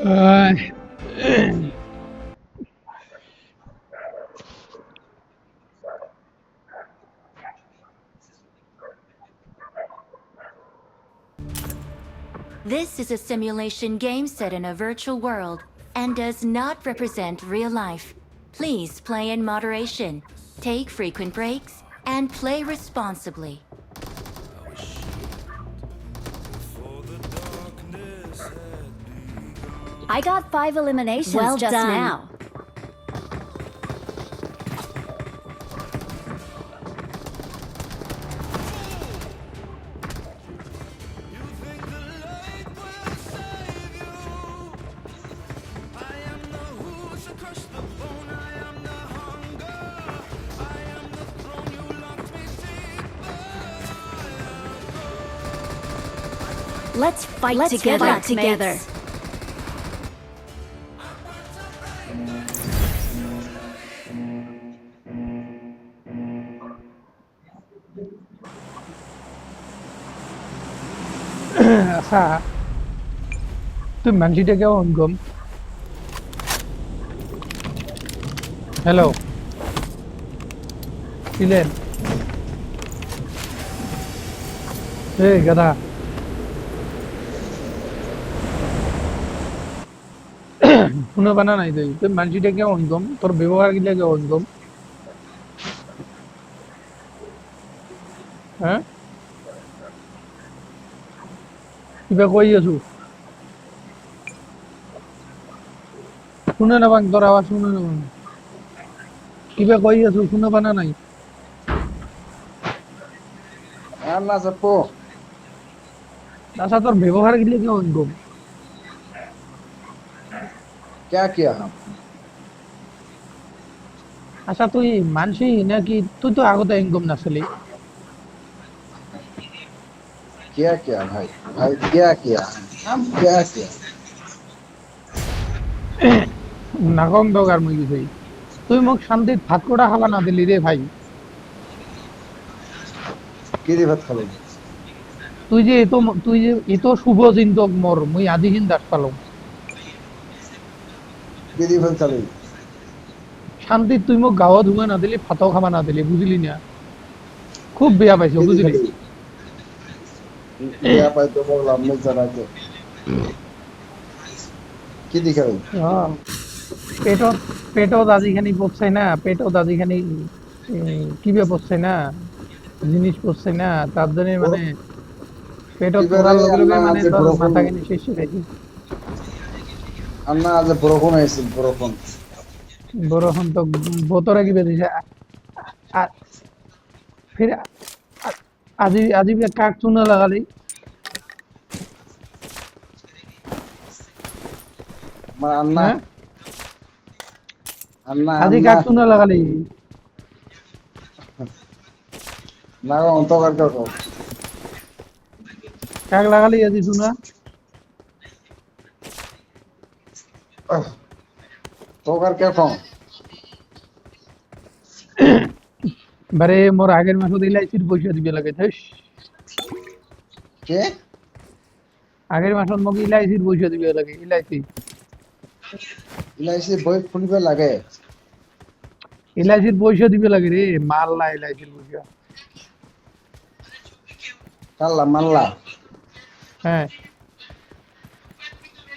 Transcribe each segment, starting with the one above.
Ah, This is a simulation game set in a virtual world and does not represent real life. Please play in moderation, take frequent breaks, and play responsibly. I got 5 eliminations Well just done. now. Let's fight together. আচ্ছা তুই মানসিটা কেমন গম hello ছিলেন এই গাদা শুনে বানা নাই তুই মানসিটা কেমন গম তোর ব্যবহার গিলা কেমন গম হ্যাঁ কিবা কই আছো শুনে না বাং তোর আওয়াজ শুনে না বাং কিবা কই আছো শুনে বানা নাই Allah Zapo. আচ্ছা তোর ব্যবহার গিলা কেমন গম क्या किया हम আচ্ছা তুই মানসি নাকি তুই তো আগতে ইনকাম নাছিলি क्या किया भाई भाई क्या किया हम क्या किया নাগম দগার মই কিছু তুই মোক শান্তিত ভাত কোটা খাবা না দিলি রে ভাই किरी भात खाली তুই যে এত শুভ চিন্তক মোর মুই আদিহীন দাস পালং किरी भात खाली শান্তিত তুই মোক গাঁৱত ধুমা না দিলি ভাতও খাবা না দিলি বুঝলি না খুব বেয়া পাইছো বুঝলি क्या पाए तो बोल हमने जरा के কি দেখাবে পেটত পেটত আজিখানি পড়ছে না পেটত আজিখানি কিবা পড়ছে না জিনিস পড়ছে না তার জন্য মানে পেটত পড়ার লগে লগে মানে তোর মাথাখানি শেষ হয়ে গেছে আন্না আজ বরফন আইছিল বরফন বরখন তো বতরা কিবা দিছে ফির আজি আজি কাক চুনা লাগালি আমার আন্না হ্যাঁ আন্না আজি আন্না কাক চুনা লাগালি না অন্তকার করো কাক লাগালি আজি চুনা তোকার কে ফোন বারে মোর আগের মাসত এলআইসির পয়সা দিবে লাগে থাস কে আগের মাসত মোক এলআইসির পয়সা দিবে লাগে এলআইসি ইলাইসি বই খুলিবে লাগে এলআইসির পয়সা দিবে লাগে রে মারলা এলআইসির পয়সা কাল্লা মাল্লা হ্যাঁ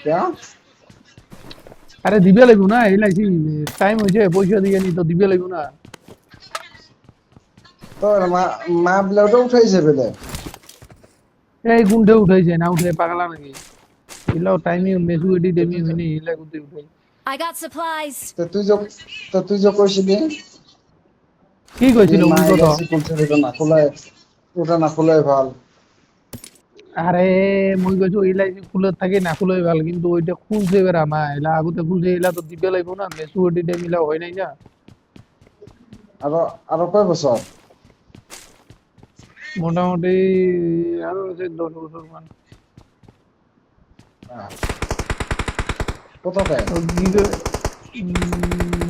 কে আরে দিবে লাগবো না এলআইসি টাইম হয়েছে পয়সা দিয়ে নি তো দিবে লাগবো না তোর মা মা ব্লাউটা উঠাইছে বেলে এই গুন্ডে উঠাইছে না উঠে পাগলা নাকি ইলাও টাইমে মেসুয়েটি দেমি হইনি ইলা গুন্ডে উঠাই I got supplies. তো তুই যে কইছিলি কি কইছিল মা উল্টো তো এলাইসি খুলছে ওটা না খোলায় ওটা না খোলায় ভাল আরে মই কইছো এলআইসি খুলে থাকে না খুলে ভালো কিন্তু ওইটা খুলছে বেরা মা এলা আগতে খুলছে এলা তো দিবে লাগবো না মেসুয়েটি দেমিলা হয় নাই না আরো আরো কয় বছর মোটামুটি আরো আছে 10 বছর মান কত দেয় তো দিবে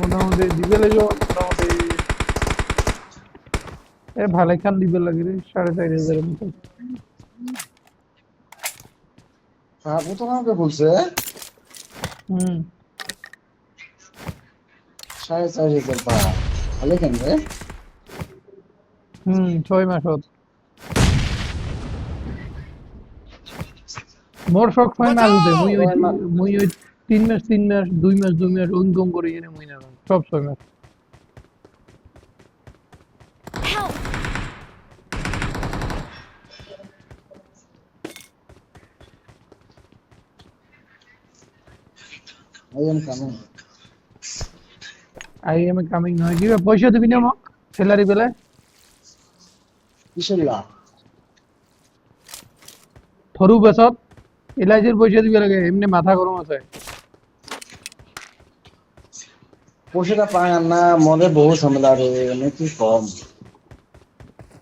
মোটামুটি দিবে লাগবো মোটামুটি ভালো খান দিবে লাগে রে 4,500 মতো আপু তো আমাকে বলছে হুম 4,500 টাকা ভালো কেন রে? 6 মাসত মোর শখ 6 মাস হতে মুই ওই 3 মাস 3 মাস 2 মাস 2 মাস ইনকাম করি এনে মুই না সব 6 মাস। Help! I am coming. I am coming নয় কি পয়সা দিবি না মোক স্যালারি পেলে কিসের লাভ? থরু বেসত এলআইসির পয়সা দিবি লাগে এমনি মাথা গরম আছে। পয়সাটা পায় না মনে বহু ঝামেলা রে মানে কি কম।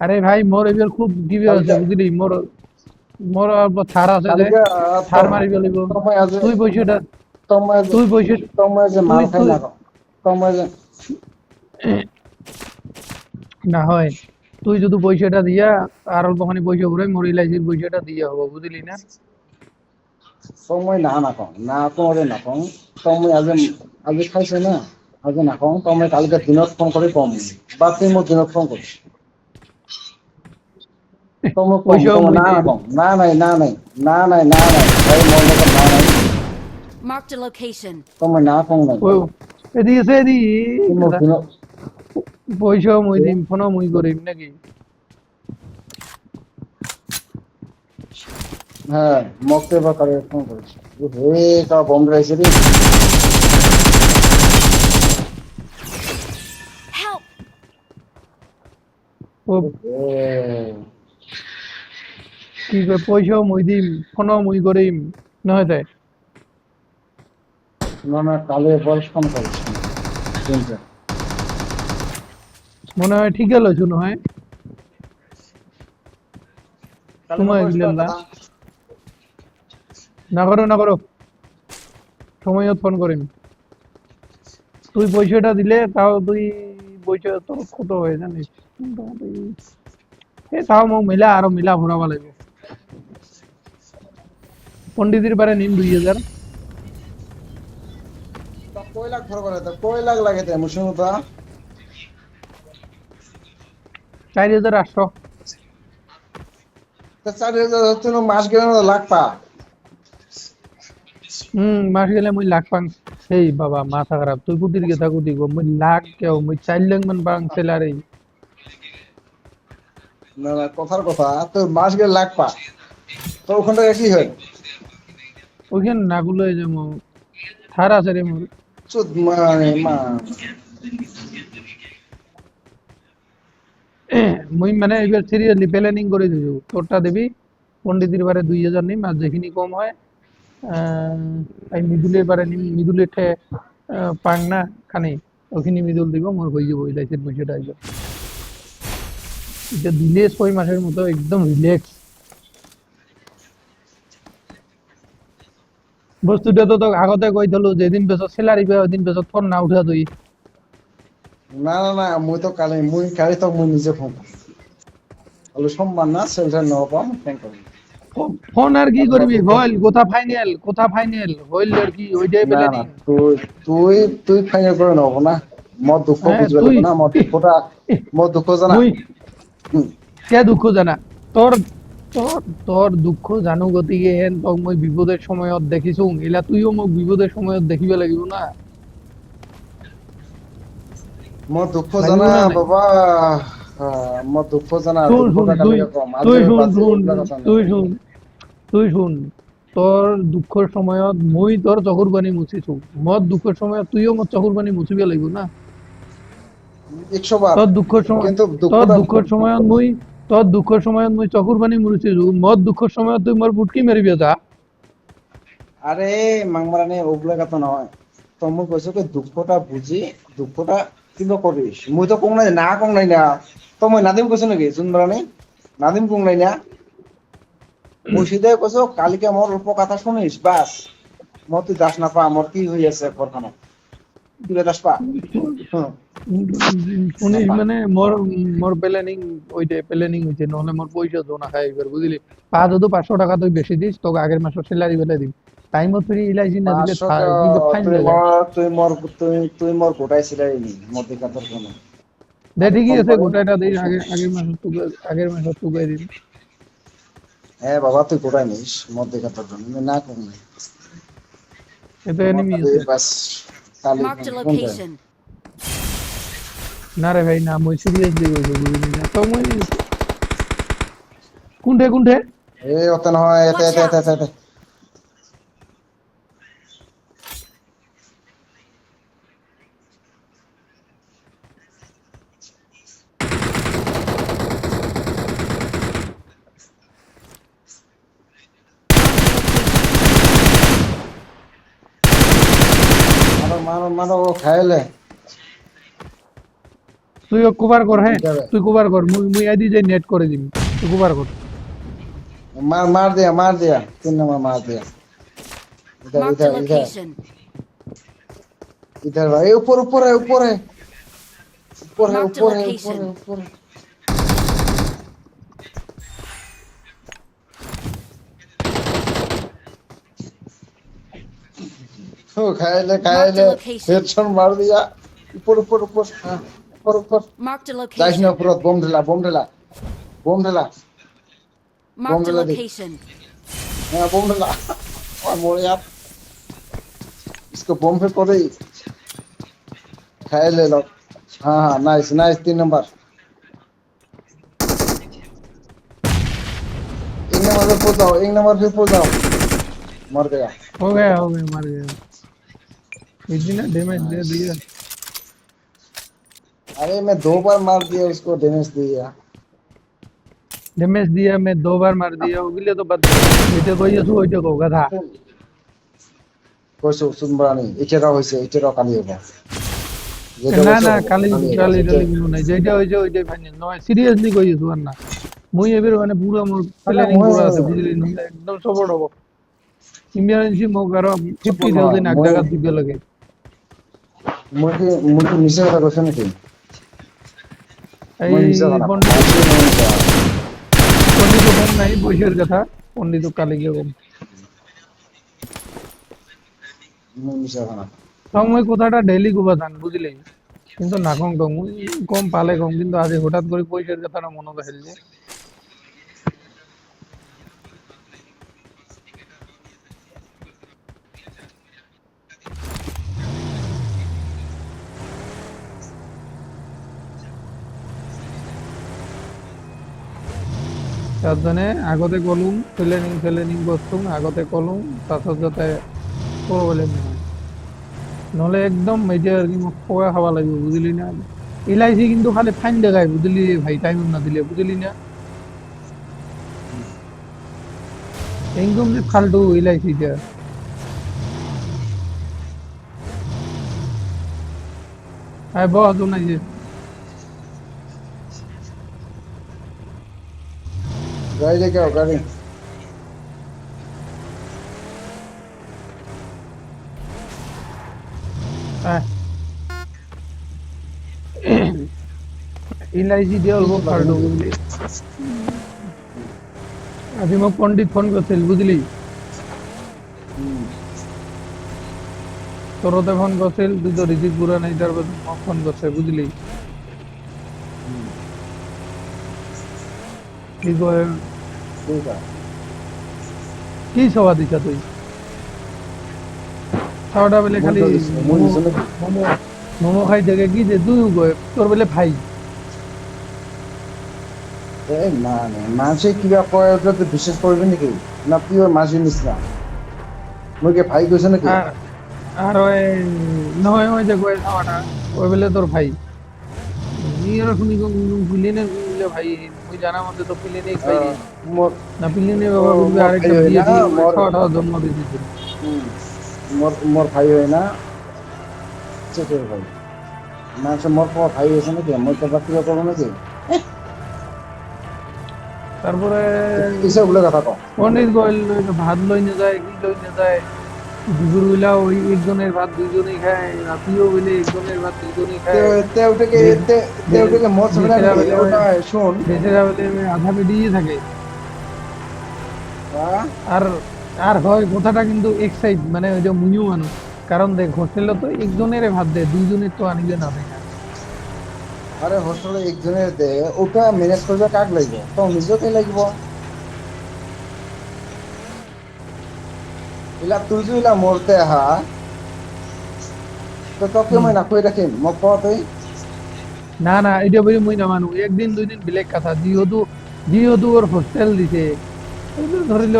আরে ভাই মোর এবার খুব দিবি আছে বুঝলি মোর মোর ছাড় আছে যে কালকে ছাড় মারি ফেলিব। তোমায় আজ তুই পয়সাটা তোমায় তুই পয়সা তোমায় যে মাল তুই খাই তুই না তোমায় যে না হয় তুই যদি পয়সাটা দিয়া আর অল্পখানি পয়সা ঘুরে মোর এলআইসির পয়সাটা দিয়া হবো বুঝলি না। তোমায় না না কম না তোমারে না কম তোমায় আজ আজ খাইছে না আজ না কম তোমায় কালকে দিনত ফোন করে কম বা তুই মোর দিনত ফোন করিস তোমার কম পয়সাও তোমার মুই না দিই। কম না নাই না নাই না নাই না নাই ভাই মোর লোকের না নাই Marked a location. তোমার না কম নাই ও এদিকে সে এদি তুই মোর দিনত পয়সাও মুই দিম ফোনও মুই করিম নাকি। হ্যাঁ মক্তে বা করে ফোন করিস হে কা বম রাইছে রে Help! ও কি কয় পয়সাও মুই দিম ফোনও মুই করিম নহয় তাই না না কালে বয়স ফোন করিস শুনছে মনে হয় ঠিক গেল শুনো হয় সময় দিলেন না না করো সময়ত ফোন করিম। তুই পয়সাটা দিলে তাও তুই পয়সা তোর কত হয় জানিস মোটামুটি এ তাও মোক মিলা আরো মিলা ভরাবা লাগবে। পন্ডিতির পারে নিম 2000 তা কয় লাখ ভরবার তো কয় লাখ লাগে তে মুসুম তা 4800 তা 4,000 তুই মাস গেলে না লাখ পা মাস গেলে মুই লাখ পাং। এই বাবা মাথা খারাপ তুই কুটির কথা কুটি গো মুই লাখ কেউ মুই 4 লাখ মান পাং স্যালারি। না না কথার কথা তোর মাস গেলে লাখ পা তো ওখান থেকে কি হয় ওইখানে নাগুলো এই যে মো থার আছে রে মোর চুদ মানে মা মুই মানে এবার সিরিয়াসলি প্ল্যানিং করে দিছো তোরটা দিবি পন্ডিতির বারে 2000 নিম আর যেখানি কম হয় এই মিদুলের বারে নিম মিদুলের ঠে পাং না খানি ওখানে মিদুল দিব মোর হয়ে যাবো এলআইসির পয়সাটা আইব। এটা দিলে 6 মাসের মতো একদম রিল্যাক্স। বস্তুটা তো তোকে আগতে কই দিলো যেদিন বেসত স্যালারি পাই ওইদিন বেসত ফোন না উঠা তুই। না না না মুই তো কালে মুই কালে তো মুই নিজে ফোন হলো সম্মান না সেলটা ন পাম থ্যাংক ইউ ফোন আর কি করবি হইল কোথা ফাইনাল হইল আর কি ওইটাই না প্ল্যানিং। না তুই তুই তুই ফাইনাল করে নেবো না মোর দুঃখ হ্যাঁ, বুঝবে তুই- না মোর দুঃখ জানা মুই হুম। কে দুঃখ জানা তোর তোর তোর দুঃখ জানু গতিকে হেন তোক মই বিপদের সময়ত দেখিছো এলা তুইও মোক বিপদের সময়ত দেখিব লাগিব না। মোর দুঃখ লাগিব জানা না নাই? বাবা মোর দুঃখ জানা শুন শুন দুঃখটা তুই কালকে কম আজ তুই শুন বাঁচি শুন ওগুলা কথা না। তুই শুন তুই শুন তোর দুঃখের সময়ত মই তোর চকুর পানী মুছিছো মোর দুঃখের সময়ত তুইও মোর চকুর পানী মুছিব লাগিব না। 100 বার তোর দুঃখের সময় কিন্তু তোর দুঃখটা দুঃখের সময়ত মই চকুর পানী মুছিছো মোর দুঃখের সময়ত তুই মোর বুটকি মারিবি যা। আরে মাংমারানি ওগুলা কথা নয় তো মুই কইছো কি দুঃখটা বুঝি দুঃখটা কিন্তু করিস মুই তো কং নাই না তো মই নাদিম কইছো নাকি জুনবারানি নাদিম কং নাই না মুই সিধে কইছো কালকে মোর অল্প কথা শুনিস বাস মোর তুই দাস না পা মোর কি হই আছে ঘরখানে তুই দাস পা হুম। শুনিস মানে মোর প্ল্যানিং হইছে নহলে মোর পয়সা জোনা খাই এবার বুঝলি 500 টাকা তুই বেশি দিস তোকে আগের মাসের স্যালারি বেলা দিবি টাইম ফ্রি ইলাইছি না দিলে 500 তো কিন্তু ফাইন তুই দেয়। মর তুই মর তুই মর গোটাইছিলাই নি মধ্যে কাতার কোন দে আমি ঠিকই ফোন আছে করে গোটাটা দিই কইছি, আগের মাসে তুকে দিন। হ্যাঁ বাবা তুই গোটাই নিস মধ্যে কাতার জন্য আমি না কম নাই এতে আমার এনিমি কাছে আছে। বাস কালি Marked a কোন যায় location. না রে ভাই না মই সিরিয়াসলি কইছো বুঝলি না তো মই কোনঠে কোনঠে এই অত নহয় এতে Watch এতে এতে out! এতে মারো মারো মারো ও খাইলে তুই কভার কর হ্যাঁ ঠিক আছে তুই কভার কর মুই আইদি যাই নেট করে দিবি তুই কভার কর। मार दिया 3 नंबर मार दिया इधर Marked a इधर इधर location. इधर भाई ऊपर ऊपर है ऊपर है ऊपर है Marked a ऊपर है ऊपर location. है ऊपर है ओ खाए Marked ले a location. हेडशॉट मार दिया ऊपर ऊपर ऊपर हाँ ऊपर ऊपर Marked a जाइस ना location. ऊपर बम ढला बम ढला Marked a Bomb ready. location. हाँ बम ढला और मोड़ यार इसको बम पे पड़े खाए ले लो हाँ हाँ नाइस नाइस 3 नंबर एक नंबर पे पहुंच जाओ एक नंबर पे पहुंच जाओ मर गया हो गया मर गया इतनी ना डैमेज दे दिया। अरे मैं 2 बार मार दिया उसको डैमेज दिया डैमेज दिया मैं 2 बार मार दिया ওগুলো তো বাদ দে এটা কইছো ওইটা কও গাধা। কইছো সুনবানি এটারা হইছে এটারা কালি হবে না না কালি কালি টালি কিছু নাই যেটা হইছে ওইটাই ফাইনাল নয় সিরিয়াসলি কইছো আর না মুই এবার মানে পুরো মোর প্ল্যানিং পুরো আছে বুঝলি না একদম সপোর্ট হবো ইমার্জেন্সি মোক আরো 50,000 এক টাকা দিবে লাগে। মুখে মুখে মিশে কথা কইছ নাকি এই মুই মিশে কথা পন্ডিত কম নাই বয়সের কথা পন্ডিত কালি গিয়ে কম মুই মিশে কথা তখন মুই কথাটা ডেইলি কবা জান বুঝলি কিন্তু না কম কম মুই কম পালে কম কিন্তু আজ হঠাৎ করে পয়সার কথাটা মনে পড়ে তার জন্য আগতে কলুম প্লেনিং করতুম আগতে কলুম তারপর যাতে প্রবলেম হয় নহলে একদম এটা আর কি মোক পোয়া খাওয়া লাগবে বুঝলি না এলআইসি কিন্তু খালি ফাইন দেখায় বুঝলি ভাই টাইম না দিলে বুঝলি না একদম যে ফালতু এলআইসিটা আয় বস নাই যে गाड़ी लेके आओ गाड़ी এলআইসি দিয়ে অল্প ফালতু বুঝলি আজি মোক পণ্ডিত ফোন করছিল বুঝলি তোরতে ফোন করছিল তুই তো রিসিভ পুরা নাই তারপর মোক ফোন করছে বুঝলি কি কয় ठीक है কি সভা দিছা তুই খাওয়াটা বেলে খালি মোমো মোমো খাই থেকে কি যে তুই কয় তোর বেলে ভাই এ না না মানুষে কিবা কয় ওটা তো বিশ্বাস করবে নাকি না পিওর মানুষের নিচিনা মুকে ভাই কইছ নাকি আর আর ওই নহয় ওই যে কয় খাওয়াটা ওই বেলে তোর ভাই নিয়ে শুনি পিলেনে বলে ভাই মুই জানা মতে তো পিলেনে খাই মোর না পিলেনে বাবা বলবে আরেকটা ভাই হয় বিয়ে না, দিয়ে মোর- খাওয়াটা জন্ম দিয়ে দিতে মোর মোর ভাই হয় না চেটের ভাই মানুষ মোর কোনো ভাই হয়েছে নাকি মই তো বাকি করবো নাকি তারপরে এইসব বলে কথা কও পণ্ডিত গইল ভাত লই না যায় কি লই না যায় দুপুর বেলা ওই একজনের ভাত দুইজনেই খায় রাতিও বেলে একজনের ভাত দুইজনেই খায় তেউটাকে মোর সামনে দেশেরা বেলে ওটা শোন দেশেরা বেলে আধা বেরিয়ে থাকে হ্যাঁ? আর আর হয় কথাটা কিন্তু এক সাইড মানে ওই যে মুনিও মানুষ, কারণ দেখ হোস্টেলে তো একজনের ভাত দেয়, দুইজনের তো আনিবে না দেয় না। আরে হোস্টেলে একজনের দে, ওটা ম্যানেজ করবে কাক লাগবে, তো নিজেকে লাগবে। ইলা তুই যে ইলা মরতে হা, তো তোকে হুম। মই না কই রাখিম মোক ক তুই। না না এটা বলি মুই না মানু, একদিন দুইদিন বেলেগ কথা, যেহেতু ওর হোস্টেল দিছে ওইটো ধরিল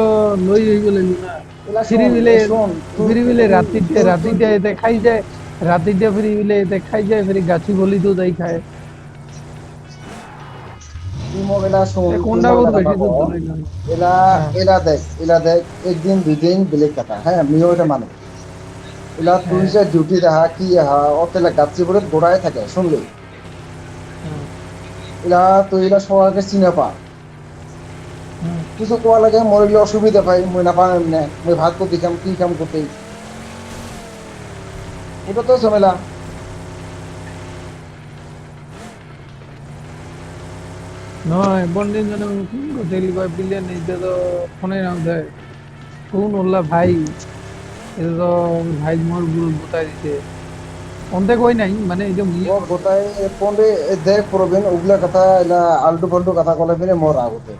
লই হইব লাগিব না। ইলা ফ্রি শোন বিলে, শোন তুই ফ্রি বিলে তুই রাতিতে তুই তুই রাতিতে এতে খাই যায়, রাতিতে ফ্রি বিলে এতে খাই যায়, ফ্রি গাছি বলি তো যাই খায়। তুই মোক এলা শোন, এ তুই কোনটা মোক বহুত এলা কথা বেশি ক। দূর চলে গেল। এলা হ্যাঁ এলা দেখ একদিন দুদিন বেলেগ কথা, হ্যাঁ আমিও এটা মানো। এলা তুই হ্যাঁ যে ডিউটি আহা কি আহা অতেলা গাছিবোৰত গোড়াই থাকে শুনলি। হুম, এলা তুই এলা সবাইকে চিনে পা, হুম। কিছু কোয়া লাগে মরিলে অসুবিধা পাই, মই নাপাম এমনে, মই ভাত করতে খাম কি কাম করতে, ওটা তো ঝামেলা। নয় বন্দিন জনে কোন হোটেল কয় বিলিয়ন এটা তো ফোনে নাম দেয় কোন ওল্লা ভাই, এটা তো ভাই মোর গুল গোটাই দিছে অন্তে কই নাই মানে এই যে মুইয়ে ও করছে। গোটাই পন্ডে দেখ প্রবীণ ওগুলা কথা এলা আলটু ফালটু কথা কলে ফিরে মোর আগতে।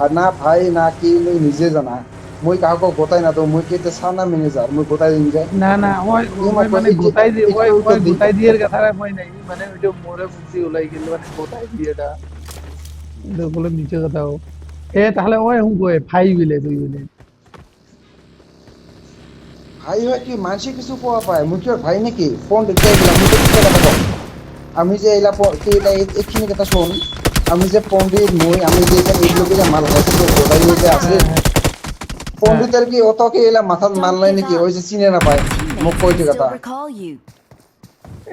আর না ভাই না কি মই নিজে জানা, মই কাউকে গোটাই না তো মই কি সানা ম্যানেজার মই গোটাই দিন যায়। না না ওই ই ওই মোক কয় মানে গোটাই দিয়ে ওই এইখানে ওই উত্তর দি। গোটাই দিয়ের কথাটা কই নাই, মানে ওই যে মোরে মুক্তি ওলাই গেল মানে গোটাই দিয়েটা এটা বলে নিচে কথা ও। এ তাহলে ওই হুঁ কই ভাই বিলে তুই বিলে। ভাই হয় কি মানুষে কিছু কোয়া পায়, মুই কি ওর ভাই নাকি পন্ড দেখ দিলাম মুই তো কি কথা কব। আমি যে এলা তুই এলা এইখিনি কথা শোন, আমি যে পন্ডিত মই আমি যে এখানে এইগুলোকে যে মাল খাইছি যে গোটাই যে Watch আছে, হ্যাঁ out! হ্যাঁ হ্যাঁ। পন্ডিতের কি অতকে এলা মাথাত মান Don't নাই give নাকি, up. ওই যে চিনে না পায় মোক Teammates can কইতে still কথা। recall you.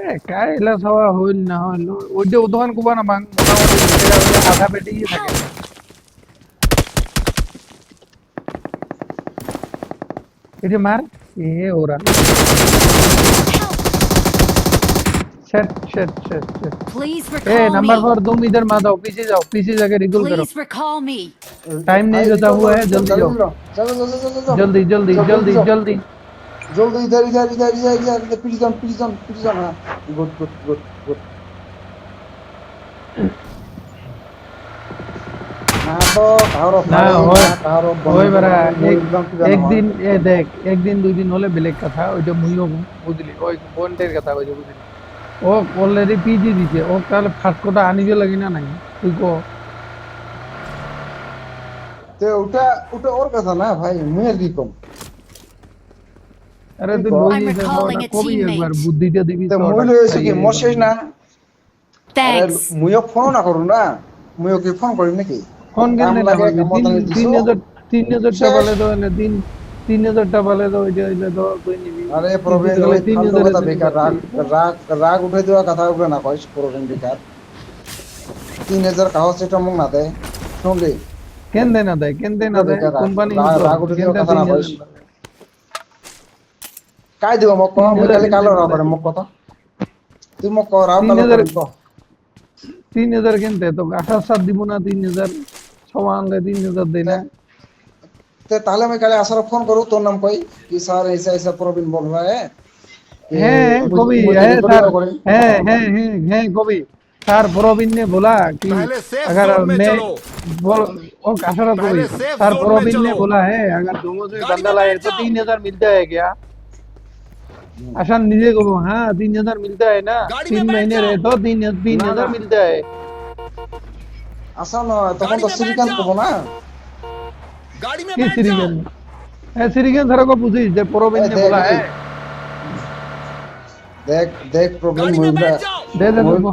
এ কাই এলা সবা হইল না হইল ওই যে উদহান কুবা না বাং মোটামুটি বেটেরা ওই যে আধা পেটেই থাকে। Help! এই যে মার এ ওরা Help! Shit shit shit shit. Please ए recall नंबर me. 4 तुम इधर मत आओ, पीछे जाके रिकॉल करो। Please recall me. टाइम नहीं भाई बचा रिकॉल हुआ करो है, रिकॉल जल्दी जाओ जल्दी जाओ, चलो चलो चलो चलो जल्दी जल्दी चलो जल्दी जल्दी जाओ, जल्दी। जल्दी इधर इधर इधर इधर इधर इधर प्रिजन प्रिजन प्रिजन, हाँ गुड गुड गुड गुड। ना तो कारो ना फाड़े होय ना कारो होय बंद बरा करो मोर एक एकदम की जाना एक হয়। दिन ए देख एक दिन দুই দিন হলে বেলেগ কথা, ওই যে মুইও বুঝলি ওই বন্ডের কথা ওই যে বুঝলি ও অলরেডি পিজি দিছে ও তাহলে ফার্স্ট কোটা আনিবে লাগি না নাই তুই কো। তো ওটা ওটা ওর কথা না ভাই, মুই আর কি কম। আরে তুই তুই ক লই I'm যেতে recalling ওটা a কবি একবার teammate. বুদ্ধিটা দিবি তো তো মুই ওটা লই আইছো কি খাইয়ে মোর শেষ বানাবি। না। আরে Thanks. মুইও ফোন না করু না, মুইও কি ফোন করিম নাকি। ফোন কাম কেন না লাগে করবি কামত আমি দিছো 3000 টা শেষ। পালে তো এনে দিন 3000 টা পালে তো ওই যে ওইটা তো তুই নিবি আরে পিজি প্রবীণ গেলে ওই ফালতু 3000 এর কথা জন্য বেকার, রাগ রাগ রাগ উঠে দেওয়া কথা উঠে না কইস প্রবীণ বেকার। 3000 কাগজ এটা মুখ না দে শুনলি, কেন দে না দেয় কেন দে না উঠে দেয় বেকার রাগ কোম্পানি রাগ হতো রাগ উঠে কেন দেওয়া দে কথা না কইস। 3000 কাই দিব মোক ক, মুই 3000 কালি কেন কালো দে না রাও দেয় করে মোক কথা, তুই মোক ক রাও কালো 3000 করিম ক। 3000 কেন দে তো 28 দিব না 3000 সমান দে 3000 দে না। তে তাহলে আমি কালি আসার ফোন করু, তোর নাম কই কি স্যার ऐसा ऐसा প্রবীণ বল रहा है कि হ্যাঁ मुझे কবি मुझे হ্যাঁ रिकॉर्डिंग স্যার करें। হ্যাঁ কবি স্যার प्रवीण ने बोला कि पहले सेफ अगर जोन में मैं चलो। बोल ओ काशरा कबि पहले सेफ सर जोन में प्रवीण ने चलो। बोला है अगर दोनों से गाड़ी बंदा में लाए बैठ तो जाओ। 3000 मिलता है क्या। आसान निजे को हाँ 3000 मिलता है ना, गाड़ी में 3 बैठ महीने जाओ। रहे तो तीन না हजार না मिलता है। আসা নয় তখন गाड़ी তো में बैठ শ্রীকান্ত जाओ। কব না। गाड़ी में कि बैठ जाओ। सिरिगन है सिरिगन सर को पूछी जब प्रवीण এই ने দেখ बोला এই है দেখ দেখ প্রবীণ गाड़ी में बैठ जाओ। दे মই तुमको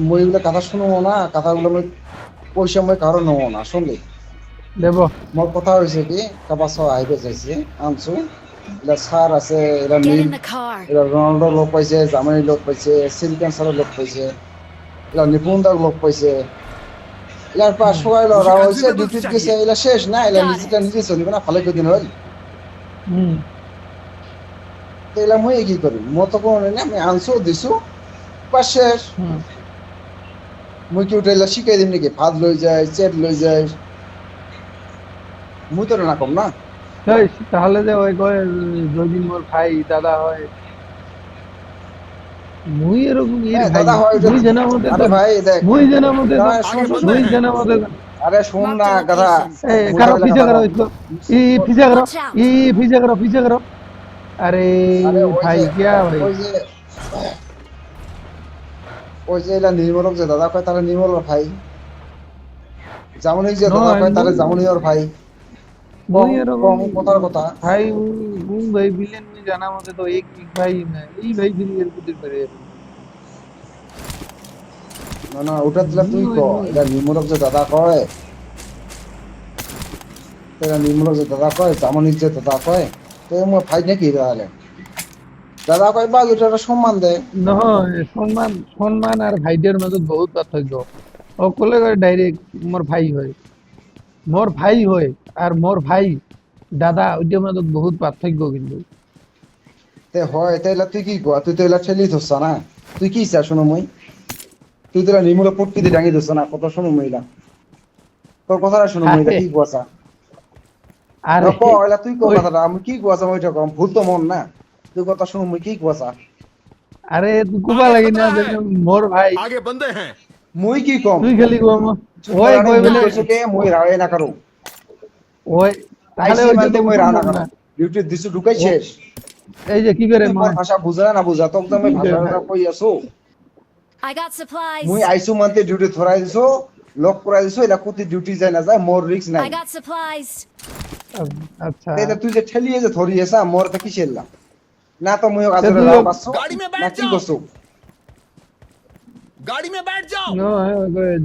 মই এগুলো কথা শুনবো না, কথাগুলো মই পয়সা মই কারো নেবো না শুনলি। देबो মোর কথা হয়েছে কি কাবা সব আইবে যাইছে আনছো, এরা স্যার আছে, এরা Get নীল, in the car. এরা রোনাল্ডো লোক পাইছে, জামানি লোক পাইছে, সিলিকন সারের লোক পাইছে, এরা নিপুণ দার লোক পাইছে, এলার পর সবাই ওরা হয়েছে ডিউটি গেছে, এলা শেষ না, এলা Got নিজেটা it. নিজে চলিবে না ভালো কদিন হল। हम्म তো এলা মই কি করি মো তো কোনো না, আমি আনছো দিছো পাস শেষ। हम्म মুই কি উঠে এলা শিখাই দিম নাকি ভাত লই যায় চেট লই যায়, মুই তো না কম না। এই, তাহলে যে ওই কয় যদি মোর ভাই দাদা হয়, মুই এরকম এর ভাই, দাদা হয় ওটা মুই জানা মতে আরে ভাই দেখ মুই জানা মতে না শোন শোন শোন মুই জানা মতে আরে শোন Marked না a গাধা location. কারো বুঝাইলে পিছা কথা করো কম इसको পিছা করো Watch out. পিছা করো আরে আরে ওই ভাই যে क्या भाई ওই যে এলা নির্মলক যে দাদা কয় তারা নির্মল ওর ভাই জামুনি যে দাদা নয় কয় তারা জামুনি ওর ভাই মুই কম এরকম কম কথার কথা ভাই ভাই বিলেন মুই জানা মতে তো এক ভাই না এই ভাই ফিরি এর কুদির করে না না ওটা দিলা তুই ক এটা নির্মলক যে দাদা কয় এটা নির্মলক যে দাদা কয় জামুনি যে দাদা কয় তো মোর ভাই নাকি তাহলে দাদা কয় বা এটা একটা সম্মান দেয় নহয় সম্মান সম্মান আর ভাইদের মাজত বহুত পার্থক্য অকলে কয় ডাইরেক্ট মোর ভাই হয় আর মোর ভাই দাদা ওইটার মাজত বহুত পার্থক্য কিন্তু তে হয় তাইলে তুই কি কয় তুই তো এলা ঠেলি ধরছ না তুই কি চাস শোনো মই তুই তো নির্মূল পট্টিতে ডাঙি ধরছ না কত শোনো মহিলা তোর কথাটা শোনো মহিলা কি কুয়াশা আর ক এলা তুই ক কথাটা আমি কি কুয়াশা মই কম ভুল তো মন না তুই কথা শোনো মই কি কুয়াশা আরে তুই কুবা লাগি না যে মোর ভাই आगे बंदे हैं মই কি কম তুই খালি কম ওই কই বলে কে মই রাওয়ে না করো ওই তাহলে আইসি ওই যে মানতে মই রাও না সম্ভব করো না। ডিউটি দিছু ঢুকাই শেষ এই যে কি করে তুই মোর ভাষা বুঝা না বুঝা তোক তো আমি ভাষা কই আছো I got supplies. মুই আইসু মানতে ডিউটি ধরাই দিছো লক করাই দিছো এটা কোতি ডিউটি যায় না যায় মোর রিস্ক নাই I got supplies. আচ্ছা তাইলে তুই যে ঠেলিয়ে যে ধরিয়েছা মোর তো কি ছেড়লাম না তো মুই আজরে তুই- রাও পাচ্ছো গাড়ি মে না बैठ কি जाओ করছো गाड़ी में बैठ जाओ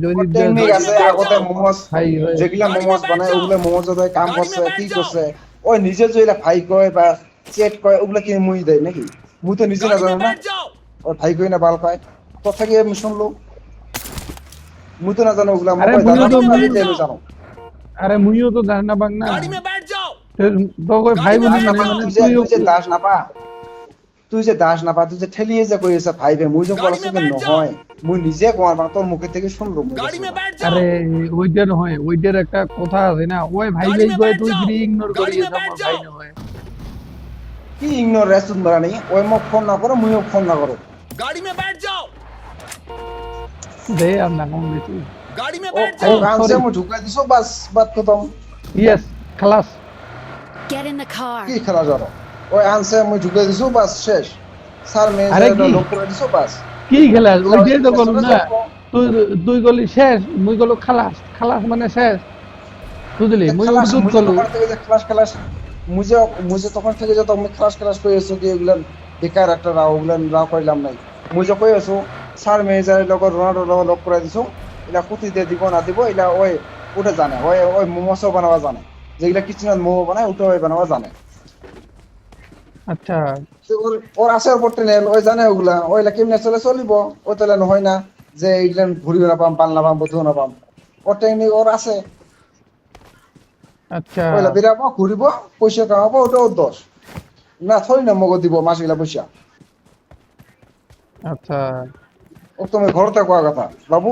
যদি টেকনিক আছে আগতে মোমোস ভাই হয় যেগুলা গাড়ি মোমোস মে বানায় बैठ ওগুলা মোমোস যদি কাম গাড়ি করছে মে কি बैठ जाओ। করছে ওই নিজে যে এলা ভাই কয় বা চেট কয় ওগুলা কি মুই দেয় নাকি মুই তো নিজে না गाड़ी জানো में না बैठ जाओ ওর ভাই কই না বাল কয় তো থেকে আমি শুনলো মুই তো না জানো ওগুলা আরে মোবাইল দাদা মুইও তো তো মুই- জানো জানো আরে মুইও তো জানি না বাং না गाड़ी में बैठ जाओ তো কই ভাই বলি গাড়ি মানে মে মানে তুই যে তুইও তুই যে দাস না পা তুই যে দাস না পা তুই যে ঠেলিয়ে যে কই আছে ভাই বে মুই যে গাড়ি বলছ মে যে बैठ जाओ নহয় মুই নিজে কোয়ার মানে তোর মুখে থেকে শুনলো মুই गाड़ी में বলছি। बैठ जाओ আরে ওইটার হয় ওইটার একটা কথা আছে না ওই ভাই গাড়ি ভাই মে কই बैठ তুই जाओ। ফ্রি ইগনোর গাড়ি করিস মে बैठ আমার ভাই जाओ। না হয় কি ইগনোর রেস্টুন মারা নেই ওই মোক ফোন না করো মুইও ফোন না করো गाड़ी में बैठ जाओ দে আর না কম বেশি गाड़ी में ও बैठ ও जाओ গানছে sorry. মুই ঢুকাই দিছো বাস বাত খতম ইয়েস খালাস Get in the car. কি খেলা জড়ো ওই আনছে মুই ঢুকাই দিছো বাস শেষ স্যার আরে মেয়ে কি? লোক করে দিছো বাস কি খেলা ওইটাই তো খেলা বলুন চলে না যাবো। তুই তুই গলি শেষ মুই গলো খালাস খালাস মানে শেষ বুঝলি মুই খালাস উদ্যুত মুই যে গলো তখন থেকে যে খালাস মুই যে তখন থেকে যে তুমি খালাস কই আছো কি এগুলা বেকার একটা রাও ওগুলা রাও কইলাম নাই মুই যে কই আছো স্যার মেয়েজারের লগ রোনাল্ডো লগ করে দিছো এটা কুতি দিয়ে দিব না দিব এটা ওই ওটা জানে ওই ওই মোমোসও বানাবা জানে যেগুলা কিচেনত মোমো বানায় ওটা ওই বানাবা জানে আচ্ছা তো ওর আসার পর টেনেল ওই জানে ওগুলা ওইলা কেমনে চলে চলিব ওই তাহলে নহয় না যে এইগুলা ঘুরিও না পাম পাল না পাম বধুও না পাম ওর টেকনিক ওর আছে আচ্ছা ওইলা বেরাবো ঘুরিব পয়সা কামাবো ওটা ওর দোষ না থই না মগজ দিব মাসগুলা পয়সা আচ্ছা ও তুমি ঘরতে কোয়া কথা বাবু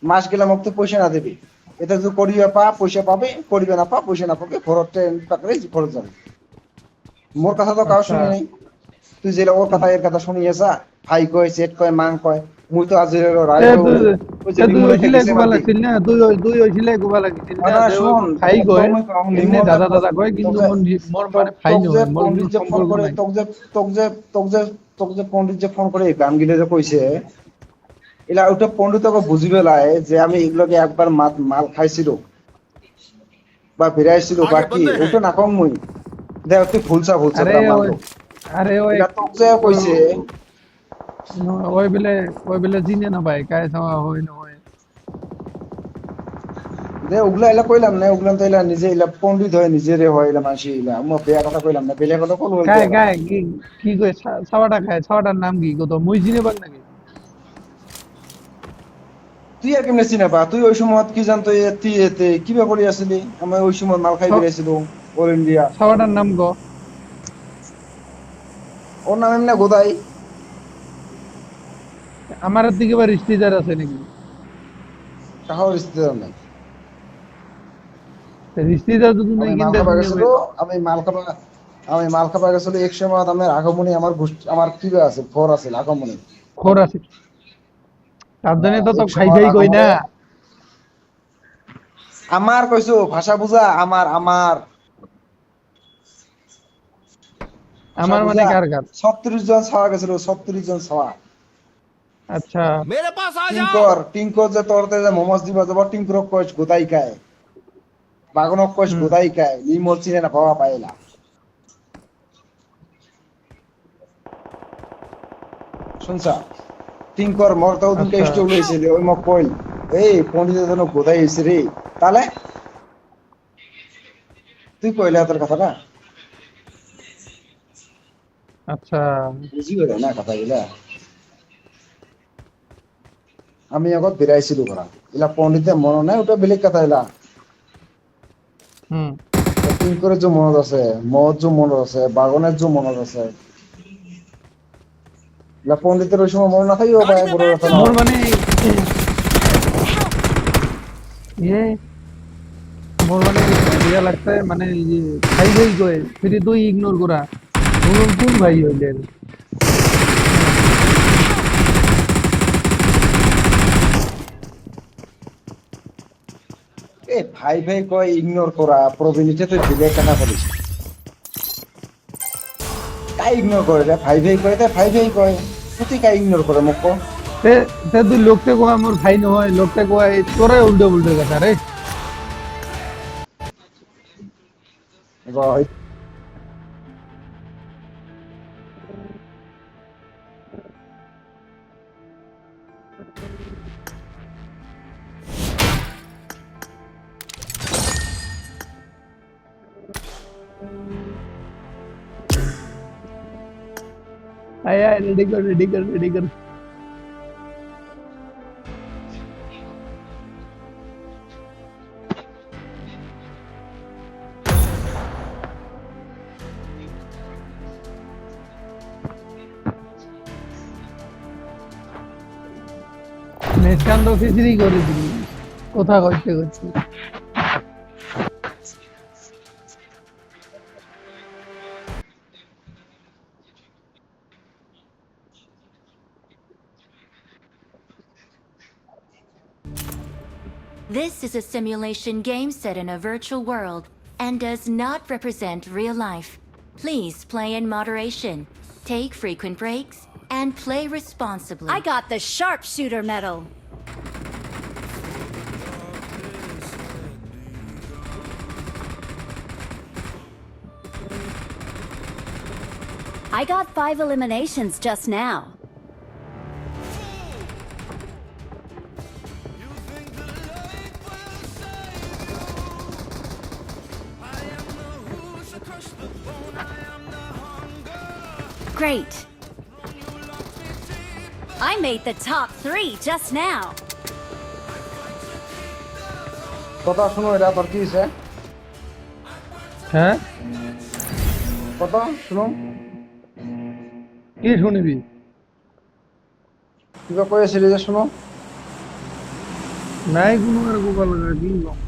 মাস গেলে মোক তো পয়সা না দিবি এটা যদি করিবে পা পয়সা পাবে করিবে না পা পয়সা না পাবে ঘরত ট্রেন পাকড়ে ঘরত যাবে মোর কথা তো কাউ আচ্ছা। শুনি নাই তুই যে ওর কথা এর কথা শুনি আসা ভাই কয় সেট কয় মাং কয় মুই তো আজ রায় তুই ওইছিলে গোবা লাগছিল না তুই ওইছিলে গোবা লাগছিল না না, যে ওই শোন, ভাই কয় তুমি কম, এমনি নির্মল দাদা কথা- দাদা কয় কিন্তু মোর মানে ভাই নয় মোর কোনো সম্পর্ক নাই তোক যে পণ্ডিত যে ফোন করে গান গিলে যে কইছে এলা ওটা পণ্ডিত তোকে বুঝিবে লাই যে আমি এগুলোকে একবার মাল খাইছিল বা ফিরাইছিল বা আগে কি বন্ধে হ্যাঁ। ওটা না কম মুই দেখ তুই ভুলসা আরে তোরা ওই মানলো। আরে ওই এটা তোক যে কইছে ওই বেলে জিনে না ভাই কায় সামা হয় না হয় যে ওগুলা এলা কইলাম না ওগুলা তো এলা নিজে এলা পণ্ডিত হয় নিজেরে হয় এলা মানসি এলা মই বেয়া কথা কইলাম না বেলে কথা কল কায় কায় কি কয় ছাওয়াটা খায় ছাওয়াটার নাম কি কত মুই চিনে পাক নাকি তুই আর কেমনে চিনা পা তুই ওই সময় কি জানতো তুই এতে কিবা করে আসলি আমি ওই সময় মাল খাই বেরিয়েছিল অল ইন্ডিয়া ছাওয়াটার নাম ক ওর নাম এমনি গোদাই আমার দিকে বা রিস্তিদার আছে নাকি কাহার রিস্তেদার নাই রিস্তিটা তো তুমি আমি মাল কিনতে খাবার দিলে গেছিল আমি মাল খাবার গেছিল এক সময় আমার আগমনী আমার কি আছে ফোর আছে আগমনী খোর আছে তার জন্য তো তো এক খাই সময় খাই কই না আগমনী আমার কইছো ভাষা বুঝা আমার ভাষা আমার মানে বুঝা কার কার 36 জন ছাওয়া গেছিল 36 জন ছাওয়া আচ্ছা मेरे पास आ जाओ টিঙ্কর যে তোরতে যে মোমোস দিবা যাব টিঙ্কর কইছ গোদাই খায় বাগনক কইছ হুম, গোদাই খায় নিমল চিনে না পাওয়া পাইলা শুনছা টিঙ্কর মরতে ওদিন আচ্ছা টেস্ট হইছিল ওই মক কইল এই পন্ডিতের জন্য গোদাই হইছে রে তাহলে তুই কইলা তোর কথাটা আচ্ছা বুঝি গেল না কথাগুলা আমি আগত বেরাইছিল ঘরা ইলা পন্ডিতে মনে নাই ওটা বেলেগ কথা ইলা হুম টিঙ্করের যে মনত আছে মদ যে মনত আছে বাগনের যে মনত আছে ইলা পন্ডিতের ওই সময় মনে না থাকিও ভাই বড় কথা না মোর মানে ইয়ে মোর মানে ইয়া লাগছে মানে এই যে খাই খাই কই ফিরি তুই ইগনোর করা বলুন কোন ভাই হইলেন এ ভাই ভাই কয় ইগনোর করা প্রবীণিতে তো দিলে কেনা করিস কাই ইগনোর করে রে ভাই ভাই কয় তাই ভাই ভাই কয় তুই কাই ইগনোর করে মোক কো তে তে তুই লোকটা কয় মোর ভাই নহয় লোকটা কয় তোরাই উল্টো উল্টো কথা রে হয় আয় আয় রেডি কর রেডি কর রেডি কর মেসকান তো খিচড়ি করে দিবি কথা কইতে কইতে This is a simulation game set in a virtual world and does not represent real life. Please play in moderation, take frequent breaks, and play responsibly. I got the sharpshooter medal. I got 5 eliminations just now. Great. I made the top 3 just now. কথা শুনো এটা তোর কি হইছে হ্যাঁ কথা শুনো কি শুনিবি কিবা কই আছিল যে শুনো নাই কোনো আর গোপাল লাগা কি কম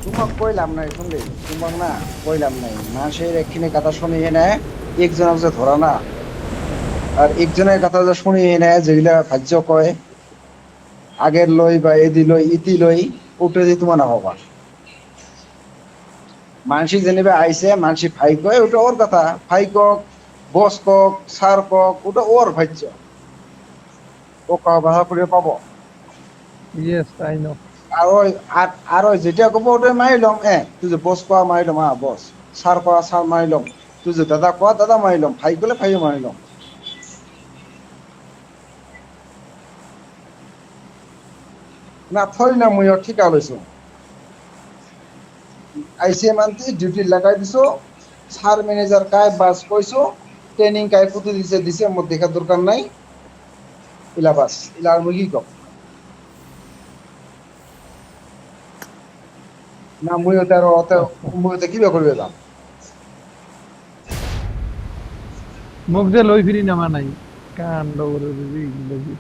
তোমাক কইলাম নাই শুনলি তোমাক না কইলাম নাই মানুষের একখানে কথা শুনি না একজনের যে ধরা না আর একজনের কথা যে শুনি না যেগুলা ভাজ্য কয় আগের লই বা এদি লই ইতি লই ওটা যে তোমার না হবা মানসি যেনিবা আইছে মানসি ভাই কয় ওটা ওর কথা ভাই কক বস কক সার কক ওটা ওর ভাজ্য ও কাহ ভাষা করে পাবো ইয়েস আই নো আর ওই যেটা কব ওটা মারিলাম তুই যে বস কোয়া মারিলাম বস সার কোয়া সার মারিলাম তুই যে দাদা কোয়া দাদা মারিলাম ভাই গলে ভাই মারিলাম না থই না মই ঠিকা লৈছো আইসি মানতি ডিউটি লাগাই দিছো সার ম্যানেজার কায় বাস কইছো ট্রেনিং কায় কুতি দিছে মোর দেখা দরকার নাই ইলা বাস ইলা আর মই কি কম না মই ওতে কিবা করবে যাম মোক যে লৈ ফিরি নামা নাই কাণ্ড করে দিবি ইংরেজি।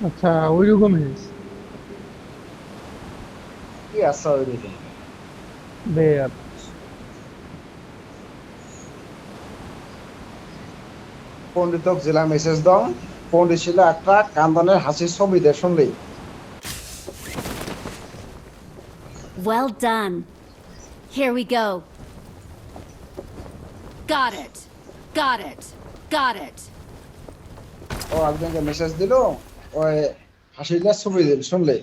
আচ্ছা ওইরকমই কি আশা ওইরকম দে আর পণ্ডিতক জেলা মেসেজ দাও পণ্ডিত ছিল একটা কান্দনের হাসির ছবি দে শুনলেই Well done. Here we go. Got it. Got it. Got it. ও একজনকে মেসেজ দিল ওই হাসিটার ছবি দিল শুনলে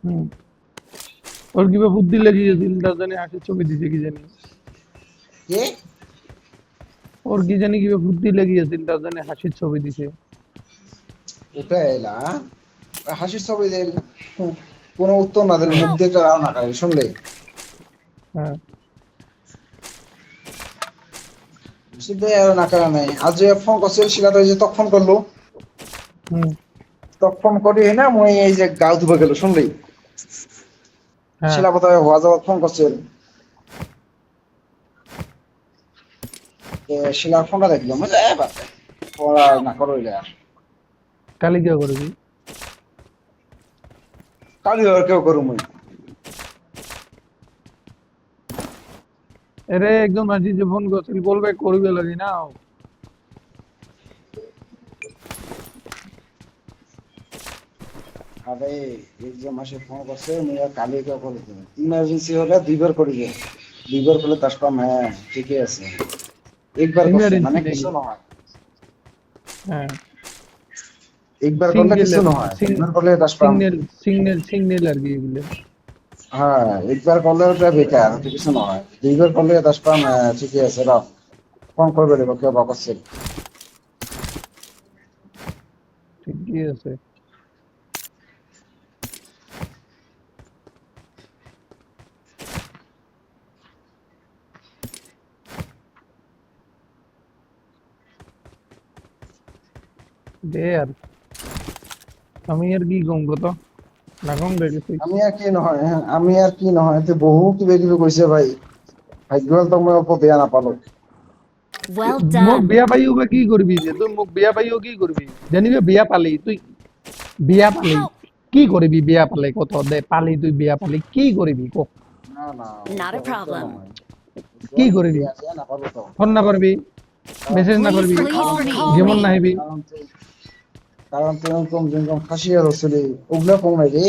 হুম। ওর কিবা বুদ্ধি লাগিয়ে দিল তার জানি হাসির ছবি দিছে কি জানি কে ওর কি জানি কিবা বুদ্ধি লাগিয়েছিল তার জানি হাসির ছবি দিছে ওটা এলা হাসির ছবি দিল কোনো উত্তর না দিল মুখ দেখে রাও না করে শুনলে হ্যাঁ শুধু আর না করে নাই আজ যে ফোন করছিল শিলা তো যে তখন করলো হুম তখন করি না মই এই যে গাও ধুবে গেল শুনলি হ্যাঁ শিলা বোধহয় হওয়া যাওয়ার ফোন করছিল শিলার ফোনটা দেখলাম পড়া না করো কালিকা করবি কালি আর কেউ করুম মই এরে একদম আজি যে ফোন করছিল বলবে করবে লাগি না আরে এই যে মাসে ফোন করছে মই আর কালি কেউ করে দেব ইমার্জেন্সি হলে দুইবার করি গে দুইবার করলে 10 পাম হ্যাঁ ঠিকই আছে একবার করছে মানে কিছু না হয় হ্যাঁ একবার করলে কিছু না হয় দুইবার করলে 10 পাম সিগন্যাল আর কি এগুলো হ্যাঁ একবার করলে ওটা বেকার কিছু না হয় দুইবার করলে 10 পাম ঠিকই আছে রাও ফোন করবে দেব কেউ বা করছে ঠিকই আছে দে আর আমি আর কি কম কত না কম দেখেছি আমি আর কি নহয় আমি আর কি নহয় তে বহু কিবা কিবি কইছে ভাই ভাগ্যবান তো মই অপ বেয়া না পালো Well মোক done. বিয়া পাইও বা কি করবি যে তুই মোক বিয়া পাইও কি করবি জানিবে বিয়া পালি তুই বিয়া পালি কি করবি বিয়া পালে কত দে পালি তুই বিয়া পালি কি করবি ক না না Not a problem. কি করবি না পালো তো ফোন না করবি মেসেজ না করবি Please recall যেমন me. না হইবি কারণ তুই কম যেরকম ফাঁসিয়া রসলি ওগুলো কম নাই রে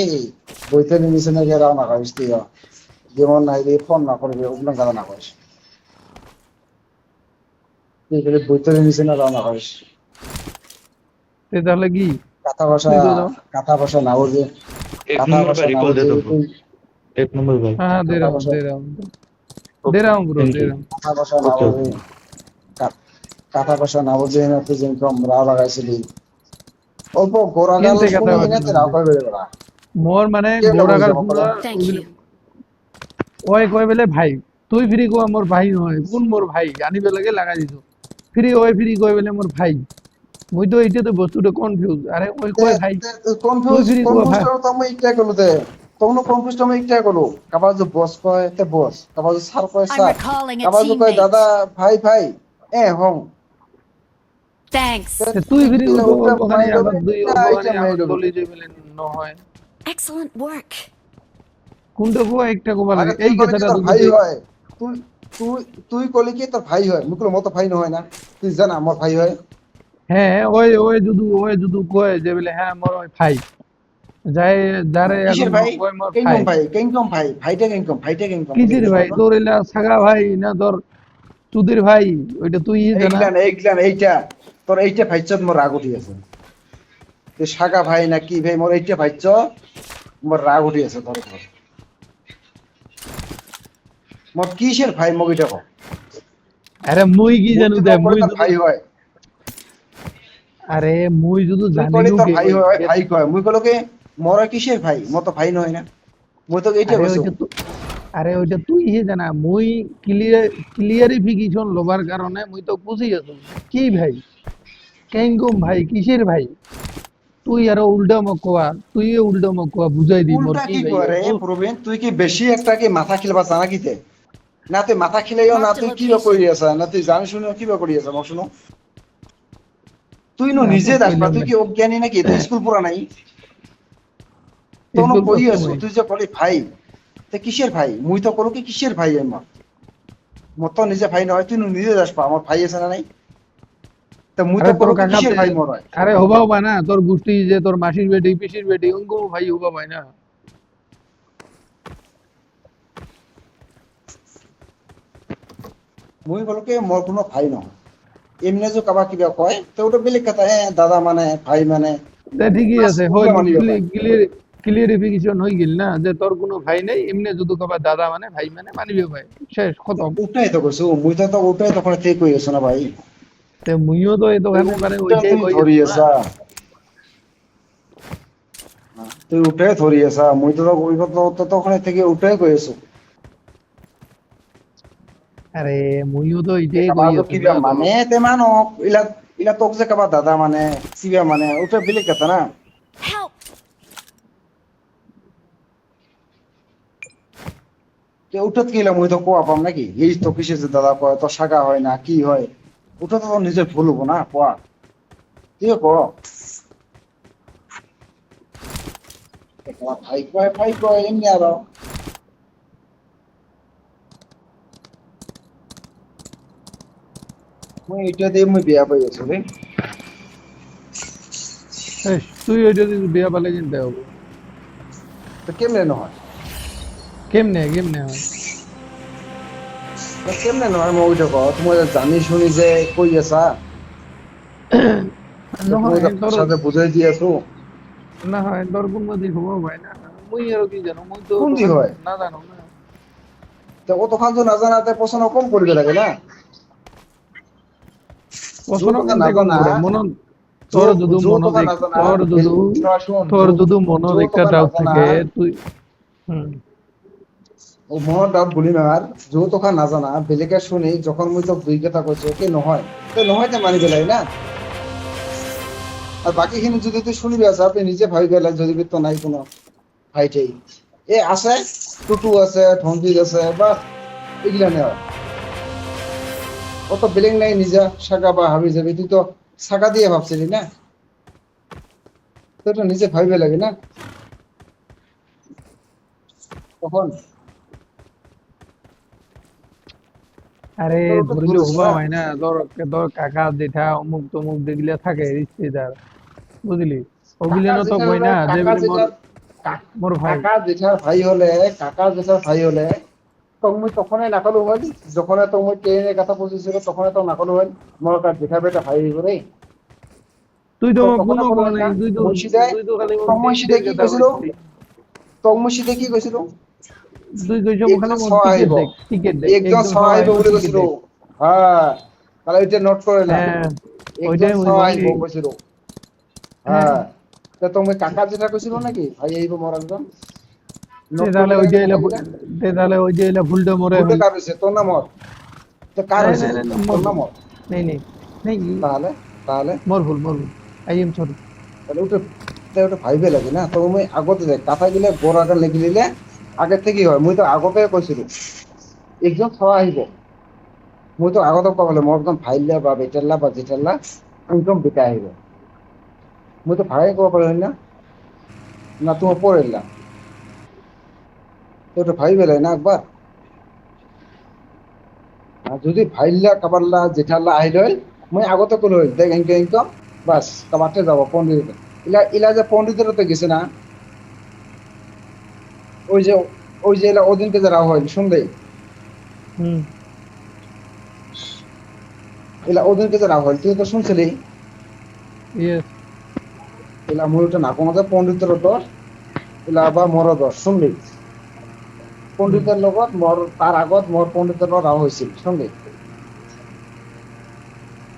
বইতে নিমিশে না গেরাও না করিস তুই যেমন নাই রে ফোন না করবি ওগুলো গাদা না করিস তুই করে বইতে নিমিশে না রাও না করিস তে তাহলে কি কথা ভাষা না বলবে एक কথা नंबर ভাষা पे না रिकॉल दे বলবে दो एक नंबर भाई हाँ दे रहा हूँ दे रहा हूँ ब्रो Thank दे you. रहा हूँ কথা ভাষা না Okay, বলবে কথা ভাষা না বলবে না তুই যেরকম রাও লাগাইছিলি অল্প গোড়া গাল কিনতে কথা শুনে বলছিস? না রাও করবে বেড়া মোর মানে কে না গোড়াগার বুঝাবো পুরা Thank you. ওই কই বেলে ভাই তুই ফ্রি কো মোর ভাই নয় কোন মোর ভাই আনিবে লাগে লাগা দিছো ফ্রি ওই ফ্রি কই বেলে মোর ভাই মুই তো এইটা তো বস্তুটা কনফিউজ আরে ওই কই ভাই কনফিউজ তুই ফ্রি কো ভাই তো আমি ইটা করলো তে তোমরা কনফিউজ আমি ইটা করলো কাবার যে বস কয় তে বস কাবার যে স্যার কয় I'm স্যার recalling a কাবার যে কয় teammate. দাদা ভাই ভাই হম Thanks. তে তুই ফ্রি কো ওটা ওখানে মাইর আবার হবে, দুই এটা ওখানে এটা মাইর আবার হবে। বলি যে বলে নহয় Excellent work. কোনটা কো একটা কো আরে লাগে তুই এই কলে কি কথাটা তোর তো ভাই বুঝি হয় তুই তুই তুই কলে কি তোর ভাই হয় মুকুল মতো ভাই নহয় না তুই জানা আমার ভাই হয় হ্যাঁ ওই যদু কয় যে বলে হ্যাঁ মোর ওই ভাই যাই যারে কিসের এখন ভাই কয় মোর কেঙ্কম ভাই ভাই কেঙ্কম ভাই ভাইটা কেঙ্কম কিসের ভাই তোর এলা সাগা ভাই না তোর তুদের ভাই ওইটা তুই জানা এইগুলান এইটা তোর এইটা ভাইচত মোর রাগ উঠি আছে তুই সাগা ভাই না কি ভাই মোর এইটা ভাইচ মোর রাগ উঠি আছে তোর উপর। মোর কিসের ভাই মোক এটা কও আরে মুই কি জানু দে মুই তোর ভাই হয় আরে মুই যদি তুই জানি কলে নু তোর কে ভাই হয় ভাই কয় মুই কলো কে মোর আর কিসের ভাই মোর তো ভাই নয় না মুই তো এইটা আরে কইছো ওইটা আরে ওইটা তুই জানা মুই ক্লিয়ারিফিকেশন লবার কারণে মুই তো বুঝি আছো কি ভাই কেঙ্গুম ভাই কিসের ভাই তুই আর উল্টা মকওয়া বুঝাই দি মোর উল্টা কি কি ভাই করে প্রবীণ তুই কি বেশি একটা কি মাথা খেলবা জানা কিতে না তুই মাথা খিলাইও না Marked তুই a কিবা location. করি আছা না তুই জানি শুনে কিবা করি আছা মোক শুনো তুই নো না, নিজে তো দাস কইলাম তুই না। কি অজ্ঞানী নাকি তুই স্কুল পড়া নাই তোনো স্কুল কই পড়ছি আছো মই। তুই যে কলি ভাই তে কিসের ভাই মুই তো করো কি কিসের ভাই আমার মোর তো নিজে ভাই নয় তুই নো নিজে দাস আমার ভাই আছে না নাই তা মুই তো আরে তোর করো কি কাকা কিসের ভাই মোর হয় আরে হবাও পায় না তোর গোষ্ঠী যে তোর মাসির বেটি পিসির বেটি অঙ্কু ভাই হবা পায় না। মুই বলো কি মোর কোনো ভাই নয় এমনি যে কাবা কিবা কয় তো ওটা বেলেগ কথা দাদা মানে ভাই মানে তা ঠিকই বাস, আছে ওগুলো মানিয়ে ক্লিয়ারিফিকেশন হয়ে গেল না যে তোর কোনো ভাই নেই এমনি যদি কবা দাদা মানে ভাই মানে মানিবে ভাই শেষ খতম। ওটাই তো কইছো মুই তো ওটাই তখন ঠিক কই আছো না ভাই তে মুইও তো এই দোকানে মানে ওটা ওইটাই তুই কই ধরি আছি না। আছা তুই ওটাই ধরি আছা মুই তো ওই কথা তো তখন থেকে ওটাই কই আছো আরে মুইও তো এইটাই কাবা কই তো আছি কিবা না তো। মানে তে মানো ইলা ইলা তোক যে কাবা দাদা মানে সিবা মানে ওটা বেলেগ কথা না Help! তে ওটা কি মুই তো কোয়া পাম নাকি এই তো কিসের যে দাদা কয় তো শাখা হয় না কি হয় ওটা তো তোর নিজের ভুল হবো না কোয়া তুই ক ভাই কয় এমনি আরো মুই এটা দিয়ে মুই বিয়া পাই আছো রে শেষ তুই ওইটা যদি বিয়া পালে কিনতে হবে। তো কেমনে নহয় কেমনে হয় তো কেমনে নহয় মই ওইটা কও তুমি জানি শুনি যে কই আছা নহয় তোমার তোর সাথে বুঝাই দিয়ে আছো না হয় তোর কোন মধ্যে হবা ভাই না মুই আর কি জানো মুই তো কোন দি দোকান হয়? না জানো না। তো ও তখন তো না জানাতে পছন্দ কম করবে লাগে না পছন্দ কথা কিনতে না কম জানা, করে মন তোর যদি যৌ মন তোকা না জানা, শোন, তোর যদি মন যৌ একটা তোকা না ডাউট জানা, থাকে তুই হুম ও মনৰ ডাউট বলি নাৰ যৌ তোকা নাজানা বেলেগে শুনি যখন মই তোক দুই কথা কৈছো কি নহয় তো নহয় তে মানি পেলাই না আর বাকি খিনি যদি তুই শুনিবি আছা আপনি নিজে ভাবি পেলাই যদি তো নাই কোনো ভাইটেই এ আছে টুটু আছে ধনজিৎ আছে বা এগুলা নেওয়া অত বেলেগ নাই নিজা শাখা বা হাবি যাবি তুই তো শাখা দিয়ে ভাবছিলি না তো এটা নিজে ভাবিবে লাগে না তখন আরে তোর তো ধরিলে বুঝিস হবা না। হয় না তোর তোর কাকা জেঠা অমুক তমুক যেগুলা থাকে রিশতেদার বুঝলি ওগুলা তো কই না যে বলে মোর ভাই কাকা জেঠার ভাই হলে কাকা জেঠার ভাই হলে তখন মই তখনই নাকালো হল যখন তো মই ট্রেনের কথা পৌঁছেছিল তখন তো নাকালো হল মোৰ তার জেঠা বেটা ভাই রে তুই তো তো কোনো তখন কোন নাই তুই তো খালি মোর সময় টিকিটের কি কথা কৈছিল কইছিলি তমসিদে কি কৈছিল তুই কইছো একজন খালি মোর ছয় আহিব টিকিট দেখ একজন ছয় আহিব বুলি কৈছিল হ্যাঁ তাহলে ওইটা নোট করে না হ্যাঁ একজন ওইটাই মুই ছয় আহিব বলি কৈছিল হ্যাঁ তো তুমি কাকা জেঠা কৈছিল নাকি ভাই আহিব মোৰ একজন তে তাহলে ওই যে তে তাহলে ওই যে ভুলটা মরে ভুলটা হইল কার হয়েছে তোর নামত তো কার নাই হয়েছে নাই নাই তোর নামত নেই নেই নেই তাহলে তাহলে মোর ভুল আই এম সরি তাহলে ওটা ভাইবে লাগে না তো মই আগতে দেখ কথা গিলে বৰ আগে লিখি দিলে আগে থেকে হয় মই তো আগতে কৈছিলো একজন ছয় আহিব মই তো আগতে কবলে মোৰ একদম ভাইলা বা বেটাল্লা বা জেঠাল্লা একদম বেটা আহিব মই তো ভাগে কব পাৰিম না না তুমি পড়িলা তো ওটা ভাইবে লাগে না একবার আর যদি ভাইলা কাবারলা জেঠাল্লা আহিল হয় মই আগতে কলো হয় দেখ এনকে এনকম বাস কাবারতে যাব পণ্ডিত ইলা যে পণ্ডিতের তো গেছে না ওই যে এলা ওদিনকে যারা হয় শুনলেই হুম এলা ওদিনকে যারা হয় তুই তো শুনছিলি ইয়েস এলা মই ওটা নাকো মতে পণ্ডিতের দোষ এলা বা মর দোষ শুনলি পণ্ডিতের লগত মর তার আগত মর পণ্ডিতের লগত রাও হয়েছিল শুনলি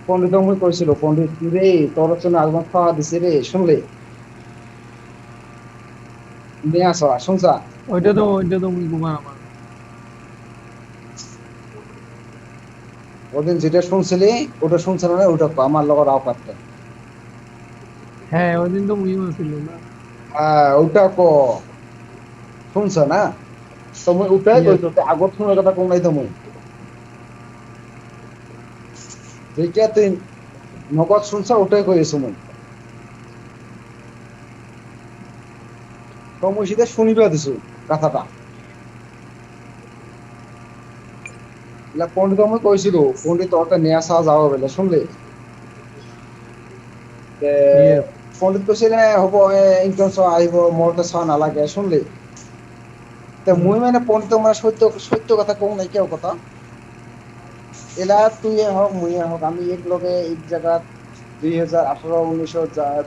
পণ্ডিতক মই কৈছিলো পণ্ডিত রে তোর জন্য আগমন খাওয়া দিছে রে শুনলি নিয়ে আসা শুনছা ওইটা তো মুই ঘুমা আমার ওদিন যেটা শুনছিলি ওটা শুনছিল না ওটা কো, আমার লগত রাও পারতে হ্যাঁ ওই দিন তো মুইও ছিল না ওটা কো শুনছ না তো মই ওটাই কইছো আগত শুনার কথা কোন নাই তো মই যেটা তুই নগদ শুনছ ওটাই কইছো মই তো মই সেটা শুনিবা দিছো কথাটা এলা পণ্ডিত মই কইছিল পণ্ডিত ওটা নিয়ে আসা যাওয়া বলে শুনলে Yes. পণ্ডিত কৈছে নে হ'ব ইনকাম চ আহিব মোৰ তো চাহ নালাগে শুনলি তে মই মানে পণ্ডিত মানে সত্য সত্য কথা কওঁ নাই কিয় কথা এলা তুইয়ে হওক মইয়ে হওক আমি এক লগে এক জায়গাত 2018-19